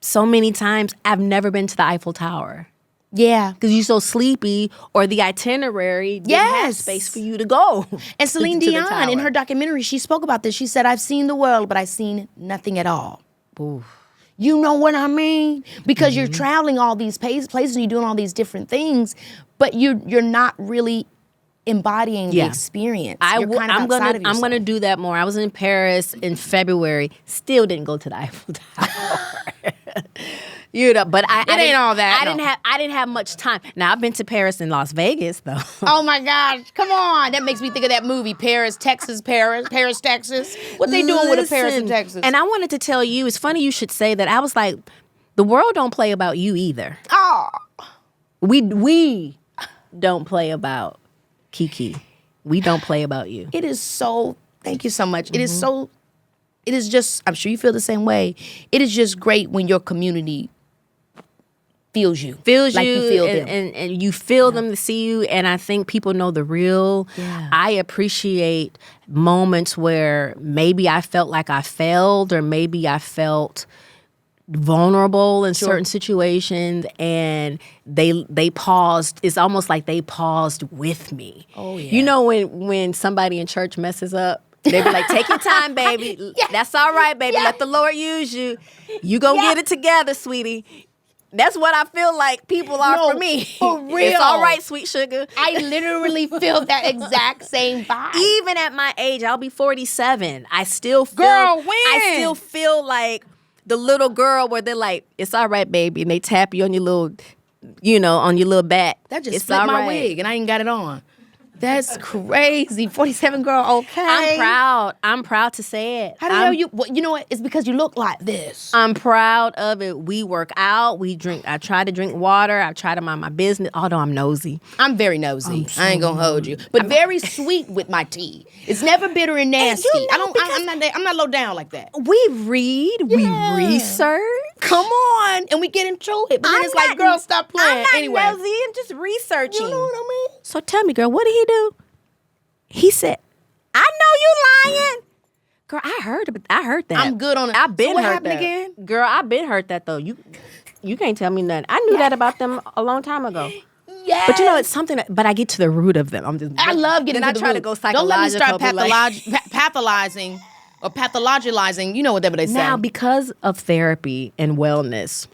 so many times. I've never been to the Eiffel Tower. Yeah. Because you're so sleepy, or the itinerary didn't have space for you to go. And Celine Dion, in her documentary, she spoke about this. She said, I've seen the world, but I've seen nothing at all. Ooh. You know what I mean? Because you're traveling all these places and you're doing all these different things, but you're not really embodying the experience. I'm gonna do that more. I was in Paris in February. Still didn't go to the Eiffel Tower. But I ain't all that. I didn't have much time. Now I've been to Paris and Las Vegas though. Oh my gosh! Come on, that makes me think of that movie Paris, Texas. What they doing with a Paris and Texas? And I wanted to tell you, it's funny you should say that. I was like, the world don't play about you either. Oh, we don't play about Keke. We don't play about you. It is so. Thank you so much. It is so. It is just. I'm sure you feel the same way. It is just great when your community feels you, like you feel them, and you feel them to see you. And I think people know the real. Yeah. I appreciate moments where maybe I felt like I failed, or maybe I felt vulnerable in certain situations, and they paused. It's almost like they paused with me. Oh yeah. You know when somebody in church messes up, they be like, take your time, baby. That's all right, baby. Let the Lord use you. You gonna get it together, sweetie. That's what I feel like people are for me. For real. It's all right, sweet sugar. I literally feel that exact same vibe. Even at my age, I'll be 47. I still feel Girl, when? I still feel like the little girl where they're like, it's all right, baby. And they tap you on your little, on your little back. That just it's split all my right. wig and I ain't got it on. That's crazy. 47 girl, okay. I'm proud to say it. How the hell you, you know what? It's because you look like this. I'm proud of it. We work out. We drink. I try to drink water. I try to mind my business, although I'm nosy. I'm very nosy. I ain't gonna hold you. But very sweet with my tea. It's never bitter and nasty. I'm not low down like that. We read. We research. Come on. And we get into it. But then it's like, girl, stop playing. I'm not anyway. nosy. I'm just researching. You know what I mean? So tell me, girl, what did he do? He said, I know you lying. Girl, I heard that. I'm good on it. I've been so what heard happened that. again? Girl, I've been heard that though. You can't tell me nothing. I knew that about them a long time ago. Yes. But it's something. But I get to the root of them. I love getting then to the I try root. to go Don't let me start psychological. pathologizing or pathologizing. You know whatever they say. Now, because of therapy and wellness,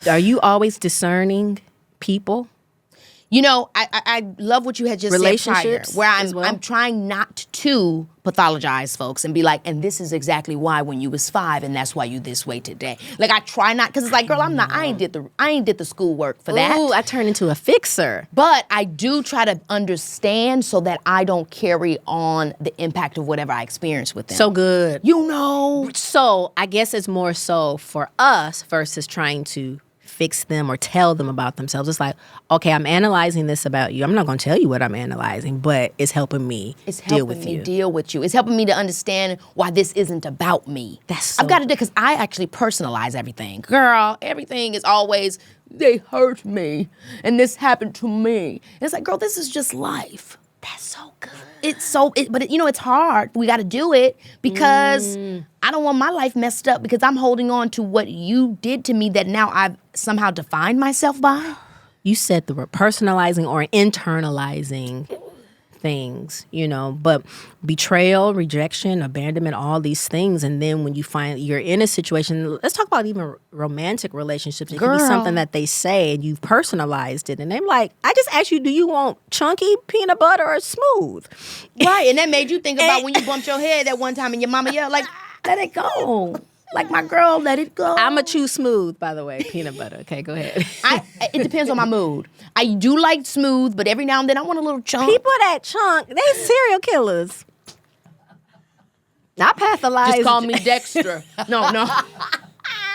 are you always discerning people? I love what you had just said prior, Relationships where as well? I'm trying not to pathologize folks and be like, and this is exactly why when you was 5 and that's why you this way today. Like I try not, because it's like, girl, I ain't did the schoolwork for that. Ooh, I turn into a fixer. But I do try to understand so that I don't carry on the impact of whatever I experience with them. So good. So I guess it's more so for us versus trying to fix them or tell them about themselves. It's like, okay, I'm analyzing this about you. I'm not going to tell you what I'm analyzing, but it's helping me deal with you. Deal with you. It's helping me to understand why this isn't about me. I've got to do, because I actually personalize everything. Girl, everything is always, they hurt me, and this happened to me. And it's like, girl, this is just life. That's so good. But it's hard. We got to do it because I don't want my life messed up because I'm holding on to what you did to me that now I've somehow defined myself by. You said the word personalizing or internalizing things, but betrayal, rejection, abandonment, all these things. And then when you find you're in a situation, let's talk about even romantic relationships. It can be something that they say and you've personalized it. And they're like, I just asked you, do you want chunky peanut butter or smooth? Right. And that made you think about when you bumped your head that one time and your mama yelled, like, let it go. Like my girl, let it go. I'm a choose smooth, by the way, peanut butter. Okay, go ahead. It depends on my mood. I do like smooth, but every now and then I want a little chunk. People that chunk, they serial killers. Not pathologized. Just call me Dexter. No.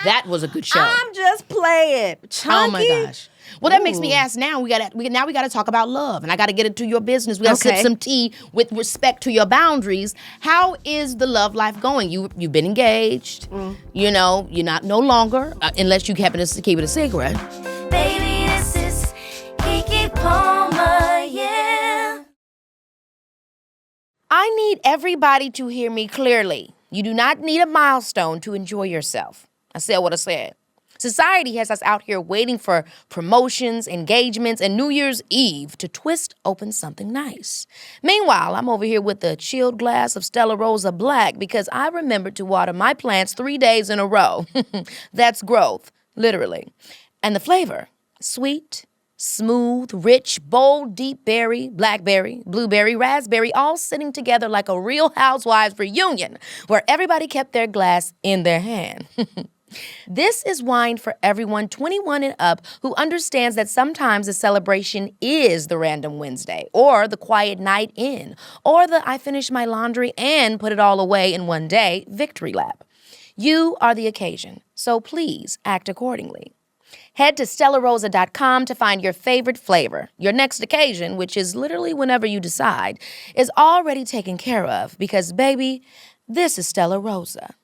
That was a good show. I'm just playing. Chunky? Oh my gosh. Well, that makes me ask now. We gotta talk about love, and I gotta get into your business. We gotta sip some tea with respect to your boundaries. How is the love life going? You've been engaged. You're not no longer, unless you happen to keep it a secret. Baby, this is Keke Palmer, yeah. I need everybody to hear me clearly. You do not need a milestone to enjoy yourself. I said what I said. Society has us out here waiting for promotions, engagements, and New Year's Eve to twist open something nice. Meanwhile, I'm over here with a chilled glass of Stella Rosa Black because I remembered to water my plants 3 days in a row. That's growth, literally. And the flavor, sweet, smooth, rich, bold, deep berry, blackberry, blueberry, raspberry, all sitting together like a Real Housewives reunion where everybody kept their glass in their hand. This is wine for everyone 21 and up who understands that sometimes a celebration is the random Wednesday, or the quiet night in, or the I finished my laundry and put it all away in one day victory lap. You are the occasion, so please act accordingly. Head to StellaRosa.com to find your favorite flavor. Your next occasion, which is literally whenever you decide, is already taken care of because, baby, this is Stella Rosa.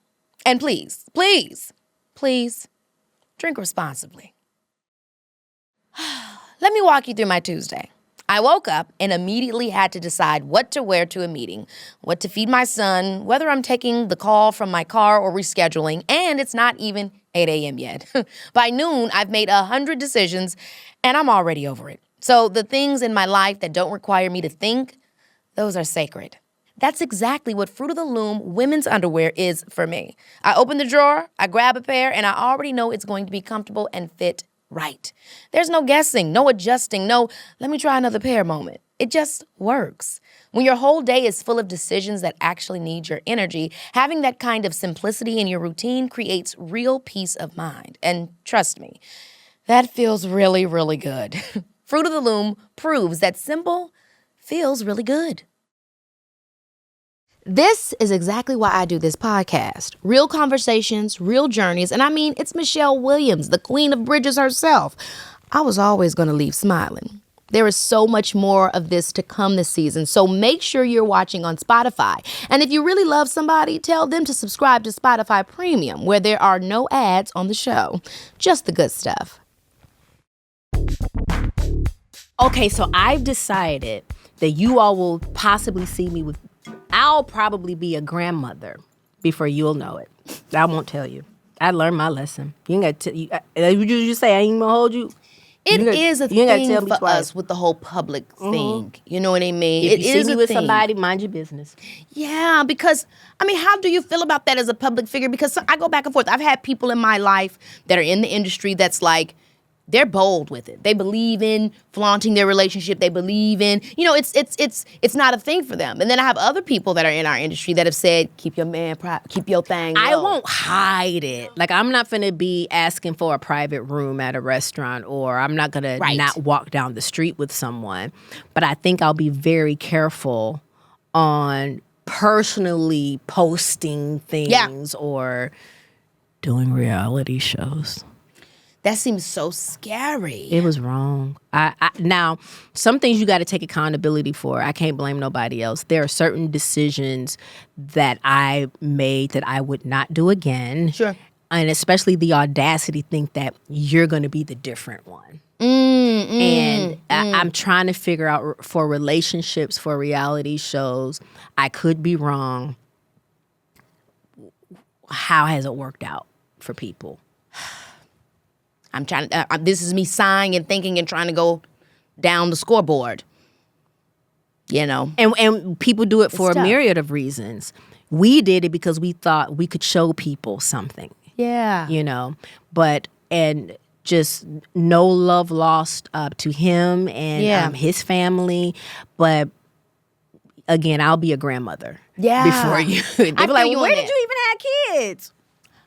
And please, drink responsibly. Let me walk you through my Tuesday. I woke up and immediately had to decide what to wear to a meeting, what to feed my son, whether I'm taking the call from my car or rescheduling, and it's not even 8 a.m. yet. By noon, I've made 100 decisions, and I'm already over it. So the things in my life that don't require me to think, those are sacred. That's exactly what Fruit of the Loom women's underwear is for me. I open the drawer, I grab a pair, and I already know it's going to be comfortable and fit right. There's no guessing, no adjusting, no let me try another pair moment. It just works. When your whole day is full of decisions that actually need your energy, having that kind of simplicity in your routine creates real peace of mind. And trust me, that feels really, really good. Fruit of the Loom proves that simple feels really good. This is exactly why I do this podcast. Real conversations, real journeys, and I mean, it's Michelle Williams, the queen of bridges herself. I was always going to leave smiling. There is so much more of this to come this season, so make sure you're watching on Spotify. And if you really love somebody, tell them to subscribe to Spotify Premium, where there are no ads on the show. Just the good stuff. Okay, so I've decided that you all will possibly see me with... I'll probably be a grandmother before you'll know it. I won't tell you. I learned my lesson. You ain't got to... you say I ain't gonna hold you? It is a thing tell me for twice. us with the whole public thing. You know what I mean? If It you is see me a with thing. somebody, mind your business. Yeah, because, I mean, how do you feel about that as a public figure? Because I go back and forth. I've had people in my life that are in the industry that's like, they're bold with it. They believe in flaunting their relationship. They believe in, it's not a thing for them. And then I have other people that are in our industry that have said, keep your man, keep your thing low. I won't hide it. Like, I'm not finna be asking for a private room at a restaurant, or I'm not gonna not walk down the street with someone. But I think I'll be very careful on personally posting things or doing reality shows. That seems so scary. It was wrong. Now, some things you got to take accountability for. I can't blame nobody else. There are certain decisions that I made that I would not do again. Sure. And especially the audacity to think that you're going to be the different one. I'm trying to figure out for relationships, for reality shows, I could be wrong. How has it worked out for people? I'm trying. This is me sighing and thinking and trying to go down the scoreboard. You know, and people do it for a tough. myriad of reasons. We did it because we thought we could show people something. Yeah. You know, and just no love lost to him and his family, but again, I'll be a grandmother. Yeah. Before you, they be like, you where on did that. you even have kids?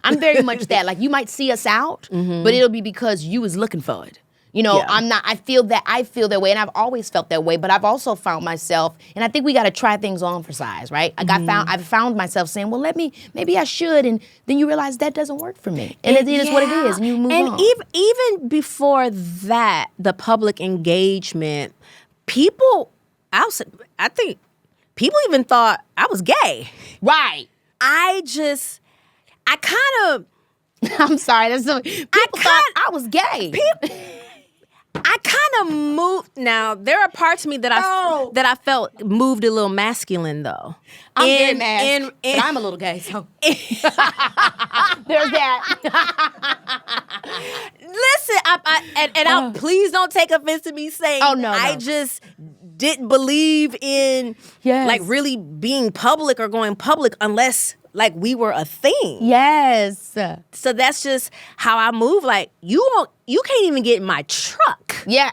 I'm very much that. Like, you might see us out, but it'll be because you was looking for it. You know, I'm not. I feel that way, and I've always felt that way. But I've also found myself, and I think we got to try things on for size, right? Like I've found myself saying, well, maybe I should, and then you realize that doesn't work for me, and it is what it is, and you move on. And even before that, the public engagement, people, I think people even thought I was gay. Right. I kind of. I'm sorry. That's so. People thought I was gay. I kind of moved. Now there are parts of me that I felt moved a little masculine though. I'm very masculine, but I'm a little gay, so there's that. Listen, please don't take offense to me saying. Oh no, I just didn't believe in like really being public or going public unless like we were a thing. Yes. So that's just how I move. Like you can't even get in my truck. Yeah.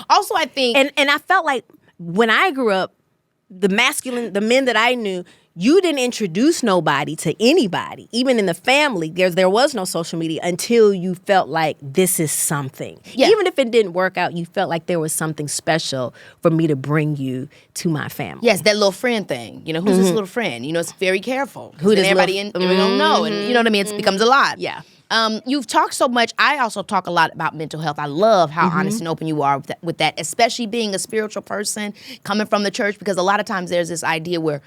Also, I think, and I felt like when I grew up, the men that I knew, you didn't introduce nobody to anybody, even in the family. There was no social media until you felt like this is something. Yeah. Even if it didn't work out, you felt like there was something special for me to bring you to my family. Yes, that little friend thing. You know, who's this little friend? You know, it's very careful. Who does everybody don't know, and you know what I mean? It becomes a lot. Yeah. You've talked so much. I also talk a lot about mental health. I love how honest and open you are with that, especially being a spiritual person coming from the church, because a lot of times there's this idea where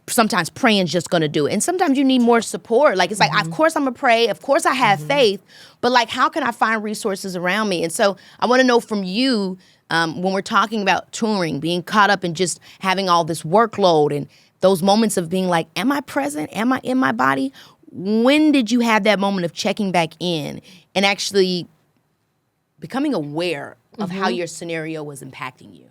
sometimes praying's just going to do it. And sometimes you need more support. Like, it's like, of course I'm going to pray. Of course I have faith. But, like, how can I find resources around me? And so I want to know from you, when we're talking about touring, being caught up in just having all this workload and those moments of being like, am I present? Am I in my body? When did you have that moment of checking back in and actually becoming aware of how your scenario was impacting you?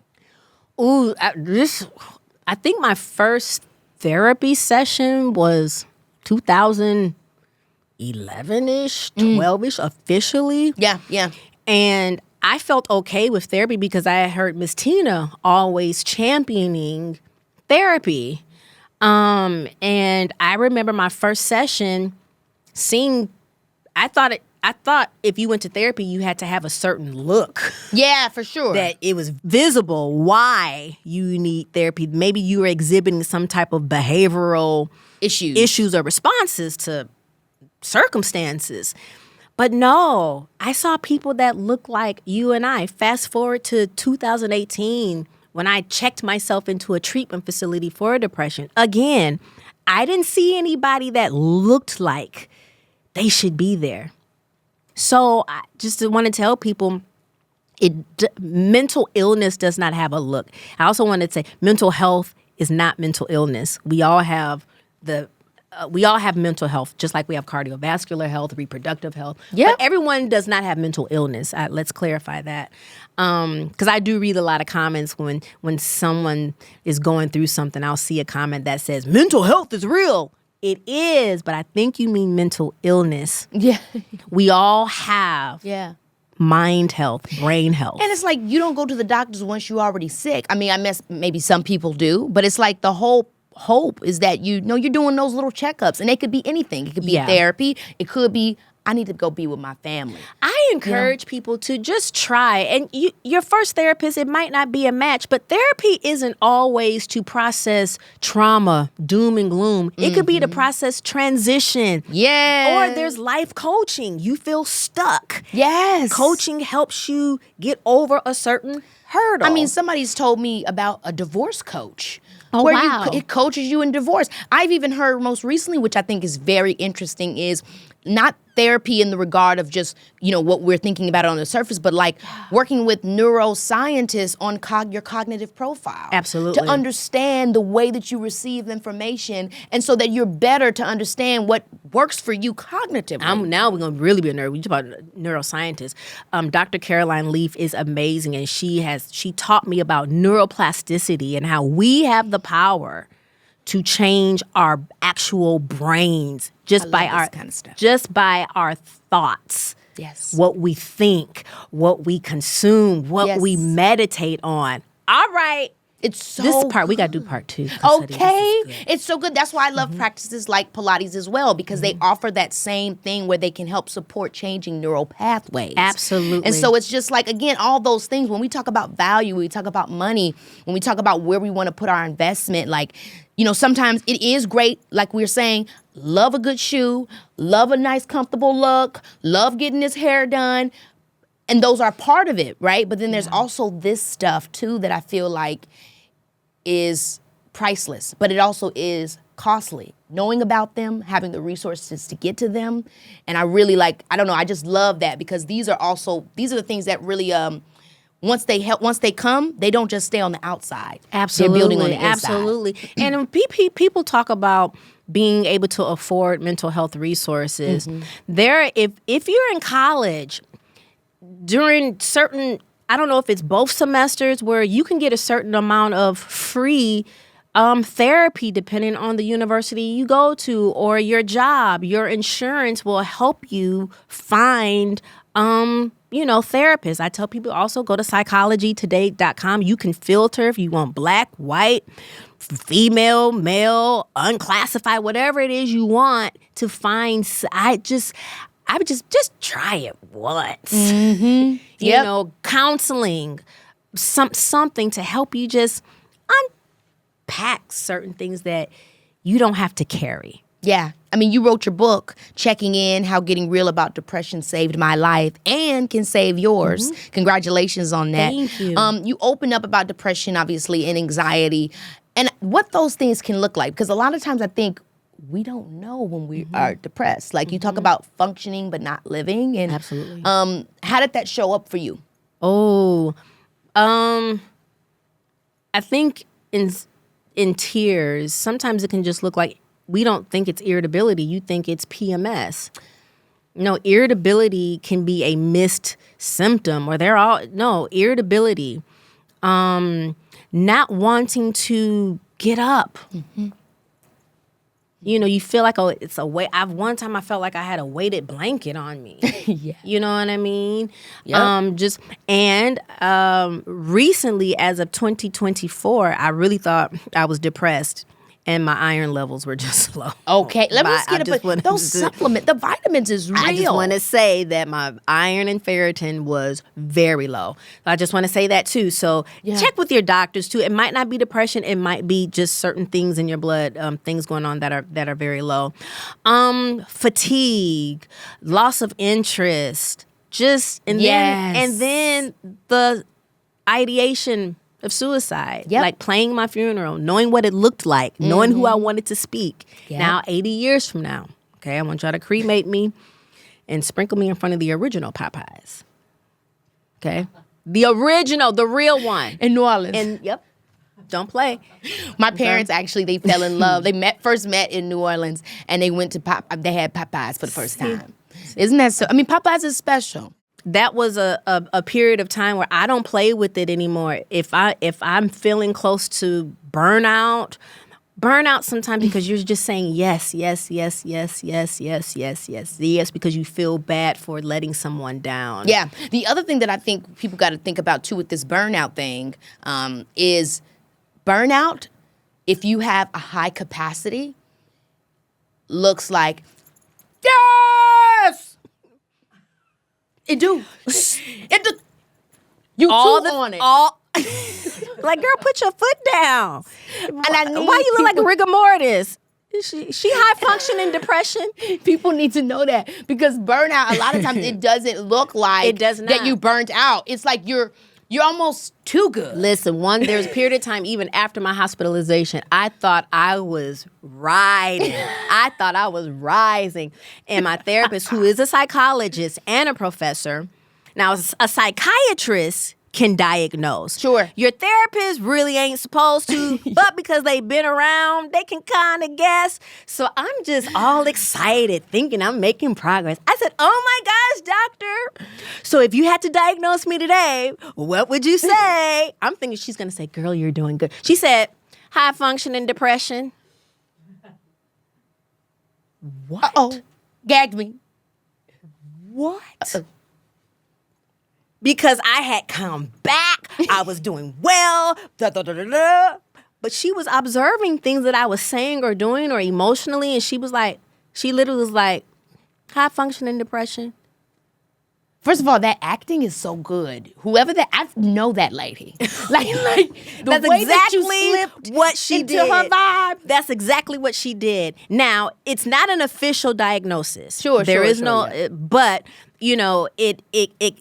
Ooh, I think my first therapy session was 2011-ish, 12-ish officially. Yeah. And I felt okay with therapy because I had heard Miss Tina always championing therapy. And I remember my first session seeing, I thought if you went to therapy, you had to have a certain look. Yeah, for sure. That it was visible why you need therapy. Maybe you were exhibiting some type of behavioral issues or responses to circumstances. But no, I saw people that looked like you and I. Fast forward to 2018, when I checked myself into a treatment facility for depression. Again, I didn't see anybody that looked like they should be there. So I just want to tell people, mental illness does not have a look. I also want to say mental health is not mental illness. We all have the we all have mental health, just like we have cardiovascular health, reproductive health. Yep. But everyone does not have mental illness. Let's clarify that. Because I do read a lot of comments when someone is going through something. I'll see a comment that says, mental health is real. It is, but I think you mean mental illness. Yeah. We all have mind health, brain health. And it's like you don't go to the doctors once you're already sick. I mean, maybe some people do, but it's like the whole hope is that you're doing those little checkups, and they could be anything. It could be therapy. It could be, I need to go be with my family. I encourage people to just try. And your first therapist, it might not be a match, but therapy isn't always to process trauma, doom and gloom. It could be to process transition. Yeah. Or there's life coaching. You feel stuck. Yes. Coaching helps you get over a certain hurdle. I mean, somebody's told me about a divorce coach. Oh, where wow. It coaches you in divorce. I've even heard most recently, which I think is very interesting, is not therapy in the regard of just, what we're thinking about on the surface, but like working with neuroscientists on your cognitive profile. Absolutely. To understand the way that you receive information, and so that you're better to understand what works for you cognitively. Now we're going to really be a nerd. We talk about neuroscientists. Dr. Caroline Leaf is amazing, and she taught me about neuroplasticity and how we have the power to change our actual brains just by our kind of stuff. Just by our thoughts. Yes. What we think, what we consume, what we meditate on. All right. It's so this part, we got to do part 2. Honey, Okay. It's so good. That's why I love practices like Pilates as well, because they offer that same thing where they can help support changing neural pathways. Absolutely. And so it's just like, again, all those things, when we talk about value, we talk about money, when we talk about where we want to put our investment, like, sometimes it is great, like we were saying, love a good shoe, love a nice, comfortable look, love getting his hair done. And those are part of it, right? But then there's also this stuff, too, that I feel like is priceless. But it also is costly. Knowing about them, having the resources to get to them. And I really I just love that, because these are the things that really, once they come, they don't just stay on the outside. Absolutely. They're building on the inside. Absolutely. And people talk about being able to afford mental health resources. If you're in college, during certain, I don't know if it's both semesters, where you can get a certain amount of free therapy depending on the university you go to or your job. Your insurance will help you find therapists. I tell people also go to psychologytoday.com. You can filter if you want black, white, female, male, unclassified, whatever it is you want to find. I would just try it once. Counseling, something to help you just unpack certain things that you don't have to carry. Yeah. I mean, you wrote your book, Checking In, How Getting Real About Depression Saved My Life and Can Save Yours. Congratulations on that. Thank you. You open up about depression, obviously, and anxiety, and what those things can look like. Because a lot of times I think we don't know when we are depressed. Like you talk about functioning but not living. And Absolutely. How did that show up for you? Oh, I think in tears, sometimes it can just look like we don't think it's irritability. You think it's PMS. No, irritability can be a missed symptom, or irritability. Not wanting to get up. You feel like it's a weight. One time I felt like I had a weighted blanket on me. Yeah. You know what I mean? Yep. Recently, as of 2024, I really thought I was depressed. And my iron levels were just low. Okay, let me just get it. But those supplements, the vitamins is real. I just want to say that my iron and ferritin was very low. I just want to say that too. So check with your doctors too. It might not be depression. It might be just certain things in your blood, things going on that are very low. Fatigue, loss of interest, and then the ideation of suicide, like planning my funeral, knowing what it looked like, knowing who I wanted to speak. Yep. Now, 80 years from now, okay, I want y'all to cremate me and sprinkle me in front of the original Popeyes. Okay? The original, the real one. In New Orleans. And Don't play. My parents actually, they fell in love. They first met in New Orleans, and they went to They had Popeyes for the first time. Isn't that so? I mean, Popeyes is special. That was a period of time where I don't play with it anymore. If I'm feeling close to burnout sometimes because you're just saying yes because you feel bad for letting someone down. Yeah. The other thing that I think people got to think about too with this burnout thing is burnout, if you have a high capacity, looks like, yes! It do. You on it. Like, girl, put your foot down. And why you look like rigor mortis? She high functioning depression. People need to know that because burnout, a lot of times it doesn't look like it does not. That you burnt out. It's like you're almost too good. Listen, there was a period of time, even after my hospitalization, I thought I was riding. I thought I was rising. And my therapist, who is a psychologist and a professor, now a psychiatrist can diagnose. Sure. Your therapist really ain't supposed to, but because they've been around, they can kind of guess. So I'm just all excited, thinking I'm making progress. I said, oh my gosh, doctor. So if you had to diagnose me today, what would you say? I'm thinking she's going to say, girl, you're doing good. She said, high functioning depression. What? Uh-oh. Gagged me. What? Uh-oh. Because I had come back, I was doing well, but she was observing things that I was saying or doing or emotionally, and she literally was like, high functioning depression. First of all, that acting is so good. Whoever I know that lady. like that's way exactly that you slipped what she into did. Her vibe. That's exactly what she did. Now, it's not an official diagnosis. There is no, but you know, it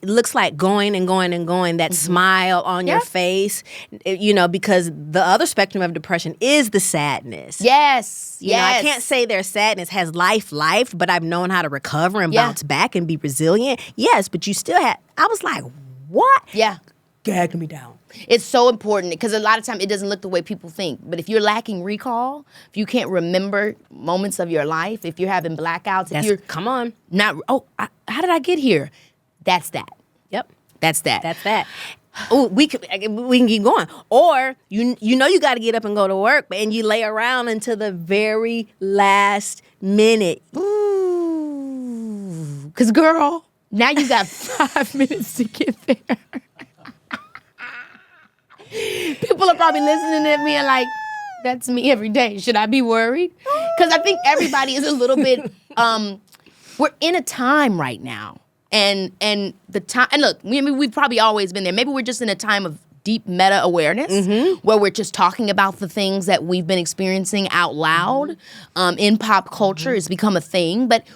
looks like going and going and going. That smile on your face, you know, because the other spectrum of depression is the sadness. Yes. You know, I can't say their sadness has life, but I've known how to recover and bounce back and be resilient. Yes, but you still had. I was like, what? Yeah. Gagged me down. It's so important because a lot of time it doesn't look the way people think. But if you're lacking recall, if you can't remember moments of your life, if you're having blackouts, if you're come on, not. How did I get here? That's that. Yep. That's that. That's that. Oh, we can keep going. Or you know you got to get up and go to work, and you lay around until the very last minute. Ooh, 'cause girl, now you got 5 minutes to get there. People are probably listening at me and like, that's me every day. Should I be worried? Because I think everybody is a little bit, we're in a time right now. And the time, and look, we've probably always been there. Maybe we're just in a time of deep meta awareness where we're just talking about the things that we've been experiencing out loud in pop culture. It's become a thing, but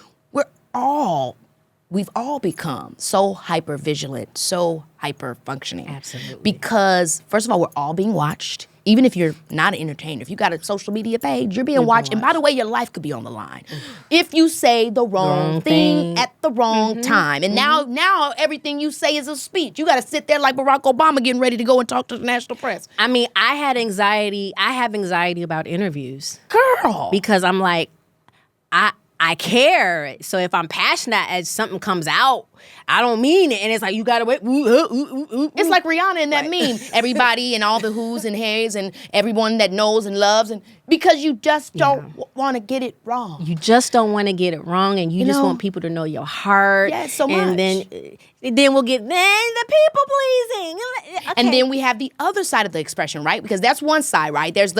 we've all become so hyper vigilant, so hyper functioning. Absolutely. Because first of all, we're all being watched. Even if you're not an entertainer, if you got a social media page, you're being watched. And by the way, your life could be on the line. If you say the wrong thing at the wrong time. And now everything you say is a speech. You got to sit there like Barack Obama getting ready to go and talk to the national press. I mean, I have anxiety about interviews. Girl. Because I'm like, I care. So if I'm passionate as something comes out, I don't mean it. And it's like, you got to wait. It's like Rihanna in that meme. Everybody and all the who's and hays and everyone that knows and loves. And because you just don't want to get it wrong. You just don't want to get it wrong. And you just want people to know your heart. Yeah, so much. And then we'll get the people pleasing. Okay. And then we have the other side of the expression, right? Because that's one side, right? There's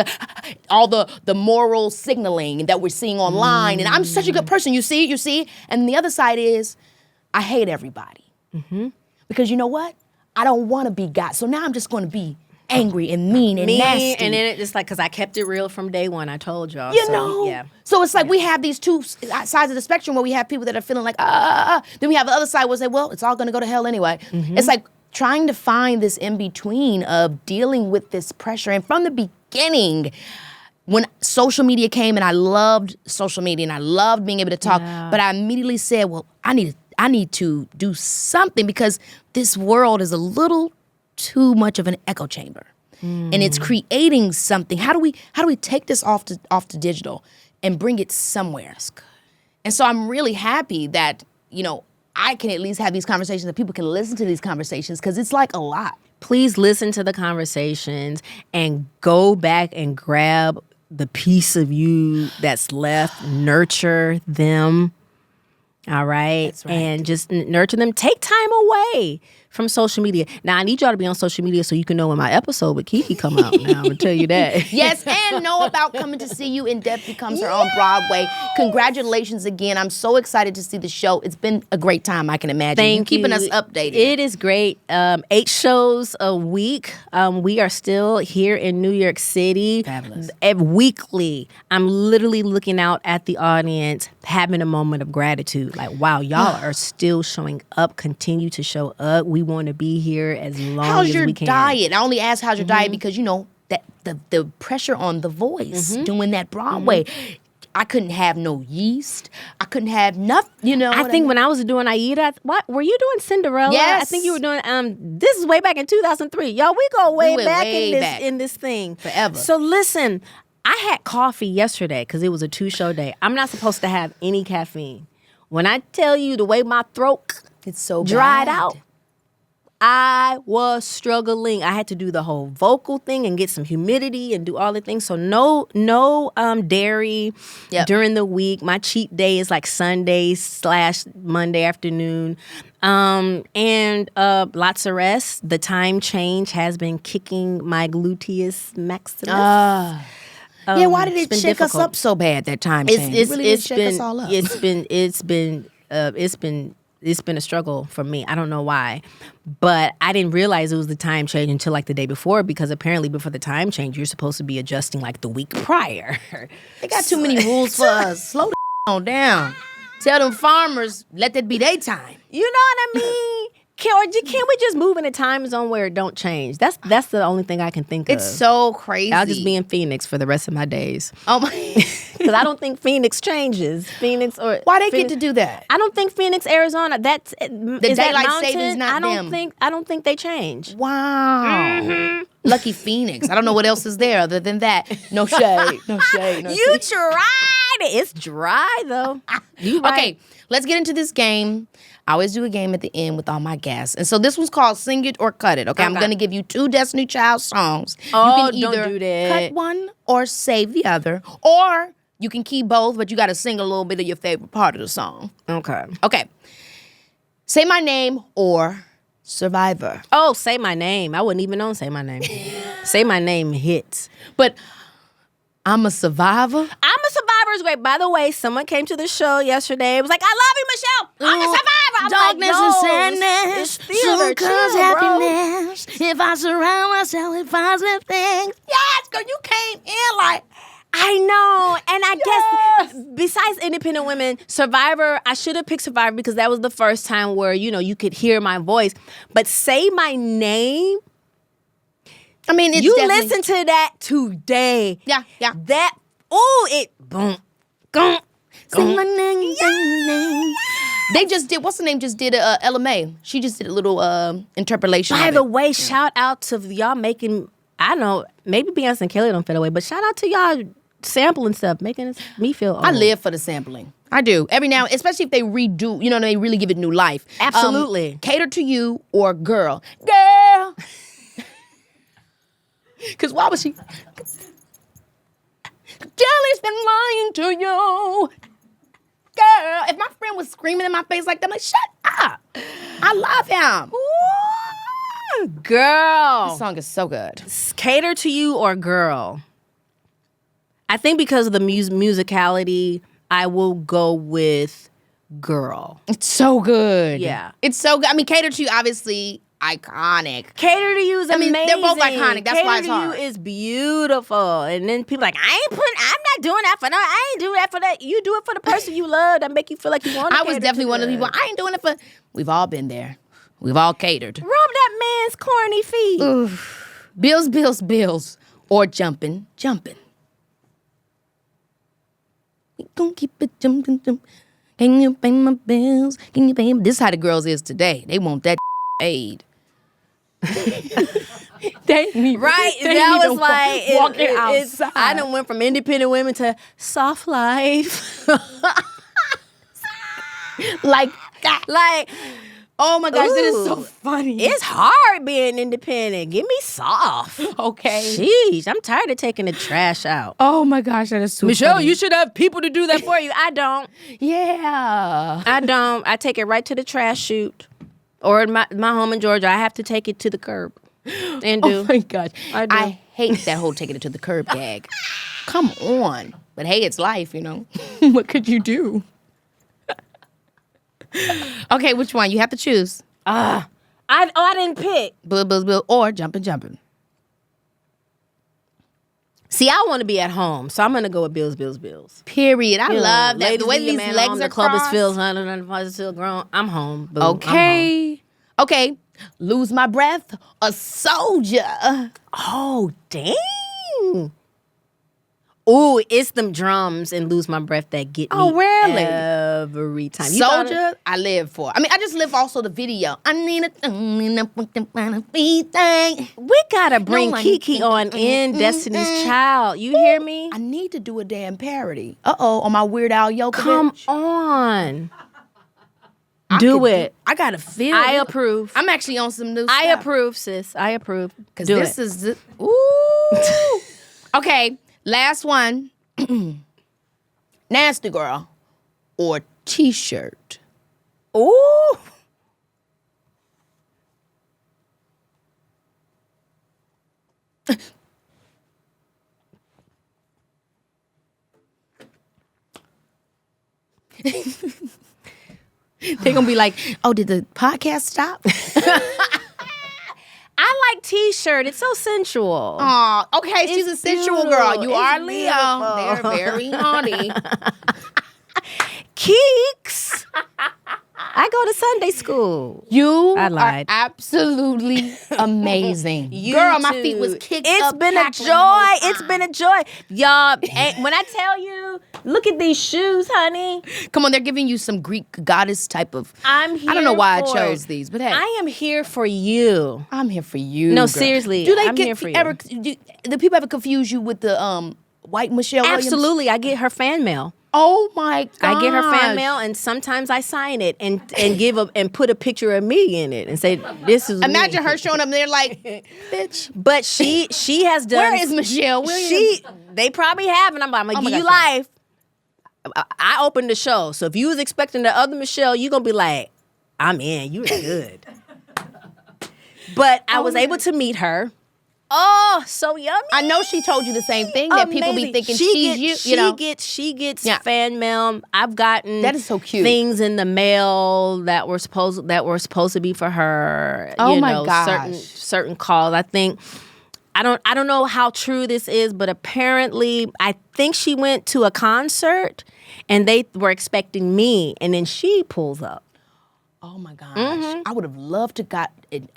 all the moral signaling that we're seeing online. And I'm such a good person. You see? And the other side is, I hate everybody. Because you know what? I don't want to be God. So now I'm just going to be angry and mean and nasty. And then it's like, because I kept it real from day one, I told y'all. You know? Yeah. So it's like we have these two sides of the spectrum where we have people that are feeling like, Then we have the other side where say, well, it's all going to go to hell anyway. It's like trying to find this in-between of dealing with this pressure. And from the beginning, when social media came, and I loved social media and I loved being able to talk, but I immediately said, well, I need to do something because this world is a little too much of an echo chamber. and it's creating something. How do we take this off to digital and bring it somewhere? That's good. And so I'm really happy that, I can at least have these conversations, that people can listen to these conversations, because it's like a lot. Please listen to the conversations and go back and grab the piece of you that's left. Nurture them. All right? That's right. And just nurture them. Take time away from social media. Now, I need y'all to be on social media so you can know when my episode with Keke come out. Now, I'm going to tell you that. Yes, and know about Coming to See You. In Depth becomes her on Broadway. Congratulations again. I'm so excited to see the show. It's been a great time, I can imagine. Thank you. Keeping us updated. It is great. 8 shows a week. We are still here in New York City. Fabulous. Weekly. I'm literally looking out at the audience, having a moment of gratitude. Like, wow, y'all are still showing up. Continue to show up. We want to be here as long How's as your we can. diet? I only ask how's your diet because, that the pressure on the voice doing that Broadway. I couldn't have no yeast. I couldn't have nothing, I think when I was doing Aida, what were you doing Cinderella? Yes. I think you were doing this is way back in 2003. Y'all, we go way went back way back. in this thing. Forever. So listen, I had coffee yesterday because it was a 2-show day. I'm not supposed to have any caffeine. When I tell you the way my throat it's so dried bad. out, I was struggling. I had to do the whole vocal thing and get some humidity and do all the things. So no dairy during the week. My cheat day is like Sunday/Monday afternoon. And lots of rest. The time change has been kicking my gluteus maximus. Yeah, why did it been shake us difficult. up so bad that time change? It really did shake us all up. It's been a struggle for me. I don't know why, but I didn't realize it was the time change until like the day before, because apparently before the time change, you're supposed to be adjusting like the week prior. They got too many rules for us. Slow the on down. Tell them farmers, let that be their time. You know what I mean? Can't we just move in a time zone where it don't change? That's the only thing I can think of. It's so crazy. I'll just be in Phoenix for the rest of my days. Oh my! Because I don't think Phoenix changes. Why they get to do that? I don't think Phoenix, Arizona. That's the daylight savings not them. I don't think they change. Wow. Lucky Phoenix. I don't know what else is there other than that. No shade. No shade. No You shade. tried it. It's dry though. You right. Okay, let's get into this game. I always do a game at the end with all my guests. And so this one's called Sing It or Cut It. Okay, I'm going to give you 2 Destiny Child songs. Oh, you can either don't do that. cut one or save the other. Or you can keep both, but you got to sing a little bit of your favorite part of the song. Okay. Okay. Say My Name or Survivor. Oh, Say My Name. I wouldn't even know Say My Name. Say My Name hits. But I'm a survivor. I'm a survivor is great. By the way, someone came to the show yesterday. It was like, I love you, Michelle. I'm a survivor. I'm Darkness like, and no, sadness. it's theater. Comes Chill, bro. happiness. If I surround myself with positive things. Yes, girl, you came in like. I know. And I guess besides Independent Women, Survivor, I should have picked Survivor because that was the first time where, you could hear my voice. But Say My Name. I mean, it's you definitely- listen to that today. Yeah. That, boom, Sing my name. They just did, what's the name, just did Ella May. She just did a little interpolation By of the it. way, shout out to y'all making, I don't know, maybe Beyoncé and Kelly don't feel away, but shout out to y'all sampling stuff, making me feel old. I live for the sampling. I do. Every now, especially if they redo, they really give it new life. Absolutely. Cater to You or Girl. Girl. Because why was she? Jelly's been lying to you. Girl, if my friend was screaming in my face like that, I'm like, shut up. I love him. Ooh, girl. This song is so good. Cater to You or Girl. I think because of the musicality, I will go with Girl. It's so good. Yeah. It's so good. I mean, Cater to You, obviously, iconic. Cater to You is amazing. mean, they're both iconic. That's Cater why it's to hard. You is beautiful. And then people are like, I'm not doing that for no. I ain't doing that for that. You do it for the person you love that make you feel like you want to. I was definitely one of the people. I ain't doing it for. We've all been there. We've all catered. Rub that man's corny feet. Oof. Bills, or jumping. We gon' keep it jumping. Can you pay my bills? Can you pay my... This is how the girls is today. They want that paid. They They ain't even, Right? they That ain't was even like walking it's- outside. I done went from independent women to soft life. like that. Like, Oh my gosh, that is so ooh, funny. it's hard being independent. Give me soft. Okay. Sheesh, I'm tired of taking the trash out. Oh my gosh, that is so Michelle, funny. you should have people to do that for you. I don't. Yeah. I don't. I take it right to the trash chute. Or in my home in Georgia, I have to take it to the curb and do. Oh my gosh. I do. I hate that whole taking it to the curb gag. Come on. But hey, it's life, you know. What could you do? Okay, which one? You have to choose. I didn't pick. Bill, or jumping. See, I want to be at home, so I'm gonna go with Bills. Period. I love that. The way leave your these man legs home, are the club crossed. is still grown. I'm home. Boom, I'm home. Okay. Lose my breath. A soldier. Oh, dang. Ooh, it's them drums and Lose My Breath that get me really? every time. You got it? Soldier, I live for. I mean, I just live also the video. I need a thing. We gotta bring No one- Keke on in Destiny's Child. You hear me? I need to do a damn parody. On my Weird Al Yankovic. Come on. I Do could it. I gotta feel. I it. approve. I'm actually on some new I stuff. approve, sis. I approve. Because Do this it. is ooh. Okay, last one. Nasty girl or t-shirt. Ooh. They're gonna be like, oh, did the podcast stop? I like t-shirt. It's so sensual. Aw, okay, she's a It's sensual beautiful. girl. You It's are Leo. beautiful. They're very naughty. Keeks. I go to Sunday school. You I are lied. absolutely amazing. You Girl, my too. feet was kicked It's up. been a cackling the whole joy. time. It's been a joy. Y'all, when I tell you, look at these shoes, honey. Come on, they're giving you some Greek goddess type of. I'm here I don't know why I for chose it. these, but hey, I am here for you. I'm here for you. No, girl. seriously, Do they I'm get here for you. ever? Do the people ever confuse you with the white Michelle Williams? Absolutely. I get her fan mail. Oh my god! I get her fan mail, and sometimes I sign it and give and put a picture of me in it and say, "This is." Imagine me. her showing up there like, bitch. But she has done. Where is Michelle Williams? They probably have, and I'm like, Oh my give you gosh, life. I opened the show, so if you was expecting the other Michelle, you gonna be like, I'm in. You good. But I was able to meet her. Oh, so yummy. I know she told you the same thing that people be Amazing. thinking she she's you know. She gets Yeah. fan mail. I've gotten That is so cute. things in the mail that were supposed to be for her. Oh you my know, gosh. certain calls. I think I don't know how true this is, but apparently I think she went to a concert and they were expecting me, and then she pulls up. Oh my gosh! I would have loved to got it,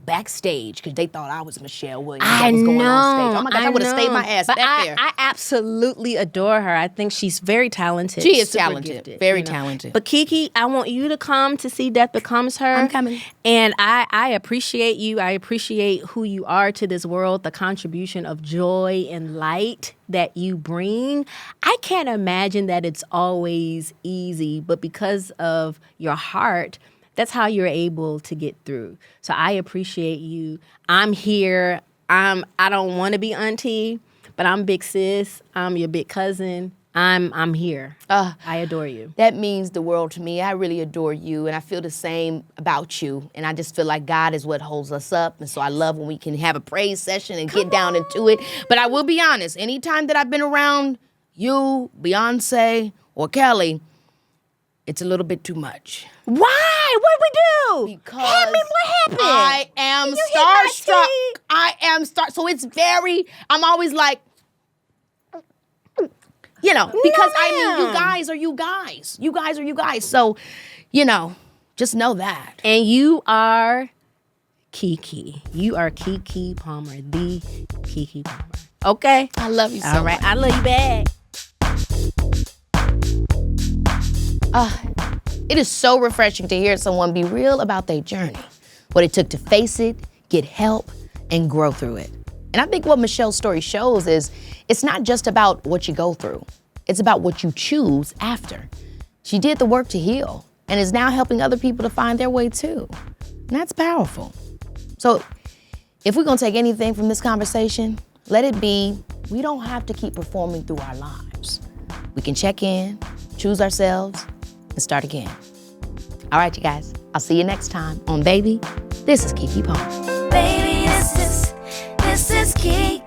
backstage because they thought I was Michelle Williams. I that was going know. on stage. Oh my gosh! I would have stayed my ass But back there. I absolutely adore her. I think she's very talented. She is super talented. gifted, Very you know. talented. But Keke, I want you to come to see Death Becomes Her. I'm coming. And I appreciate you. I appreciate who you are to this world, the contribution of joy and light that you bring. I can't imagine that it's always easy, but because of your heart, that's how you're able to get through. So I appreciate you. I'm here. I don't want to be auntie, but I'm big sis. I'm your big cousin. I'm here. I adore you. That means the world to me. I really adore you, and I feel the same about you. And I just feel like God is what holds us up. And so I love when we can have a praise session and get down into it. But I will be honest, anytime that I've been around you, Beyoncé, or Kelly, it's a little bit too much. Why? What'd we do? Because what happened? I am You hit my starstruck. teeth. I am So it's I'm always like, because I mean, you guys are you guys. You guys are you guys. So, just know that. And you are Keke. You are Keke Palmer, the Keke Palmer. Okay? I love you so All right. much. I love you back. It is so refreshing to hear someone be real about their journey, what it took to face it, get help, and grow through it. And I think what Michelle's story shows is it's not just about what you go through. It's about what you choose after. She did the work to heal and is now helping other people to find their way too. And that's powerful. So if we're gonna take anything from this conversation, let it be, we don't have to keep performing through our lives. We can check in, choose ourselves, and start again. All right, you guys, I'll see you next time on Baby, This is Keke Palmer. Baby, this is Keke.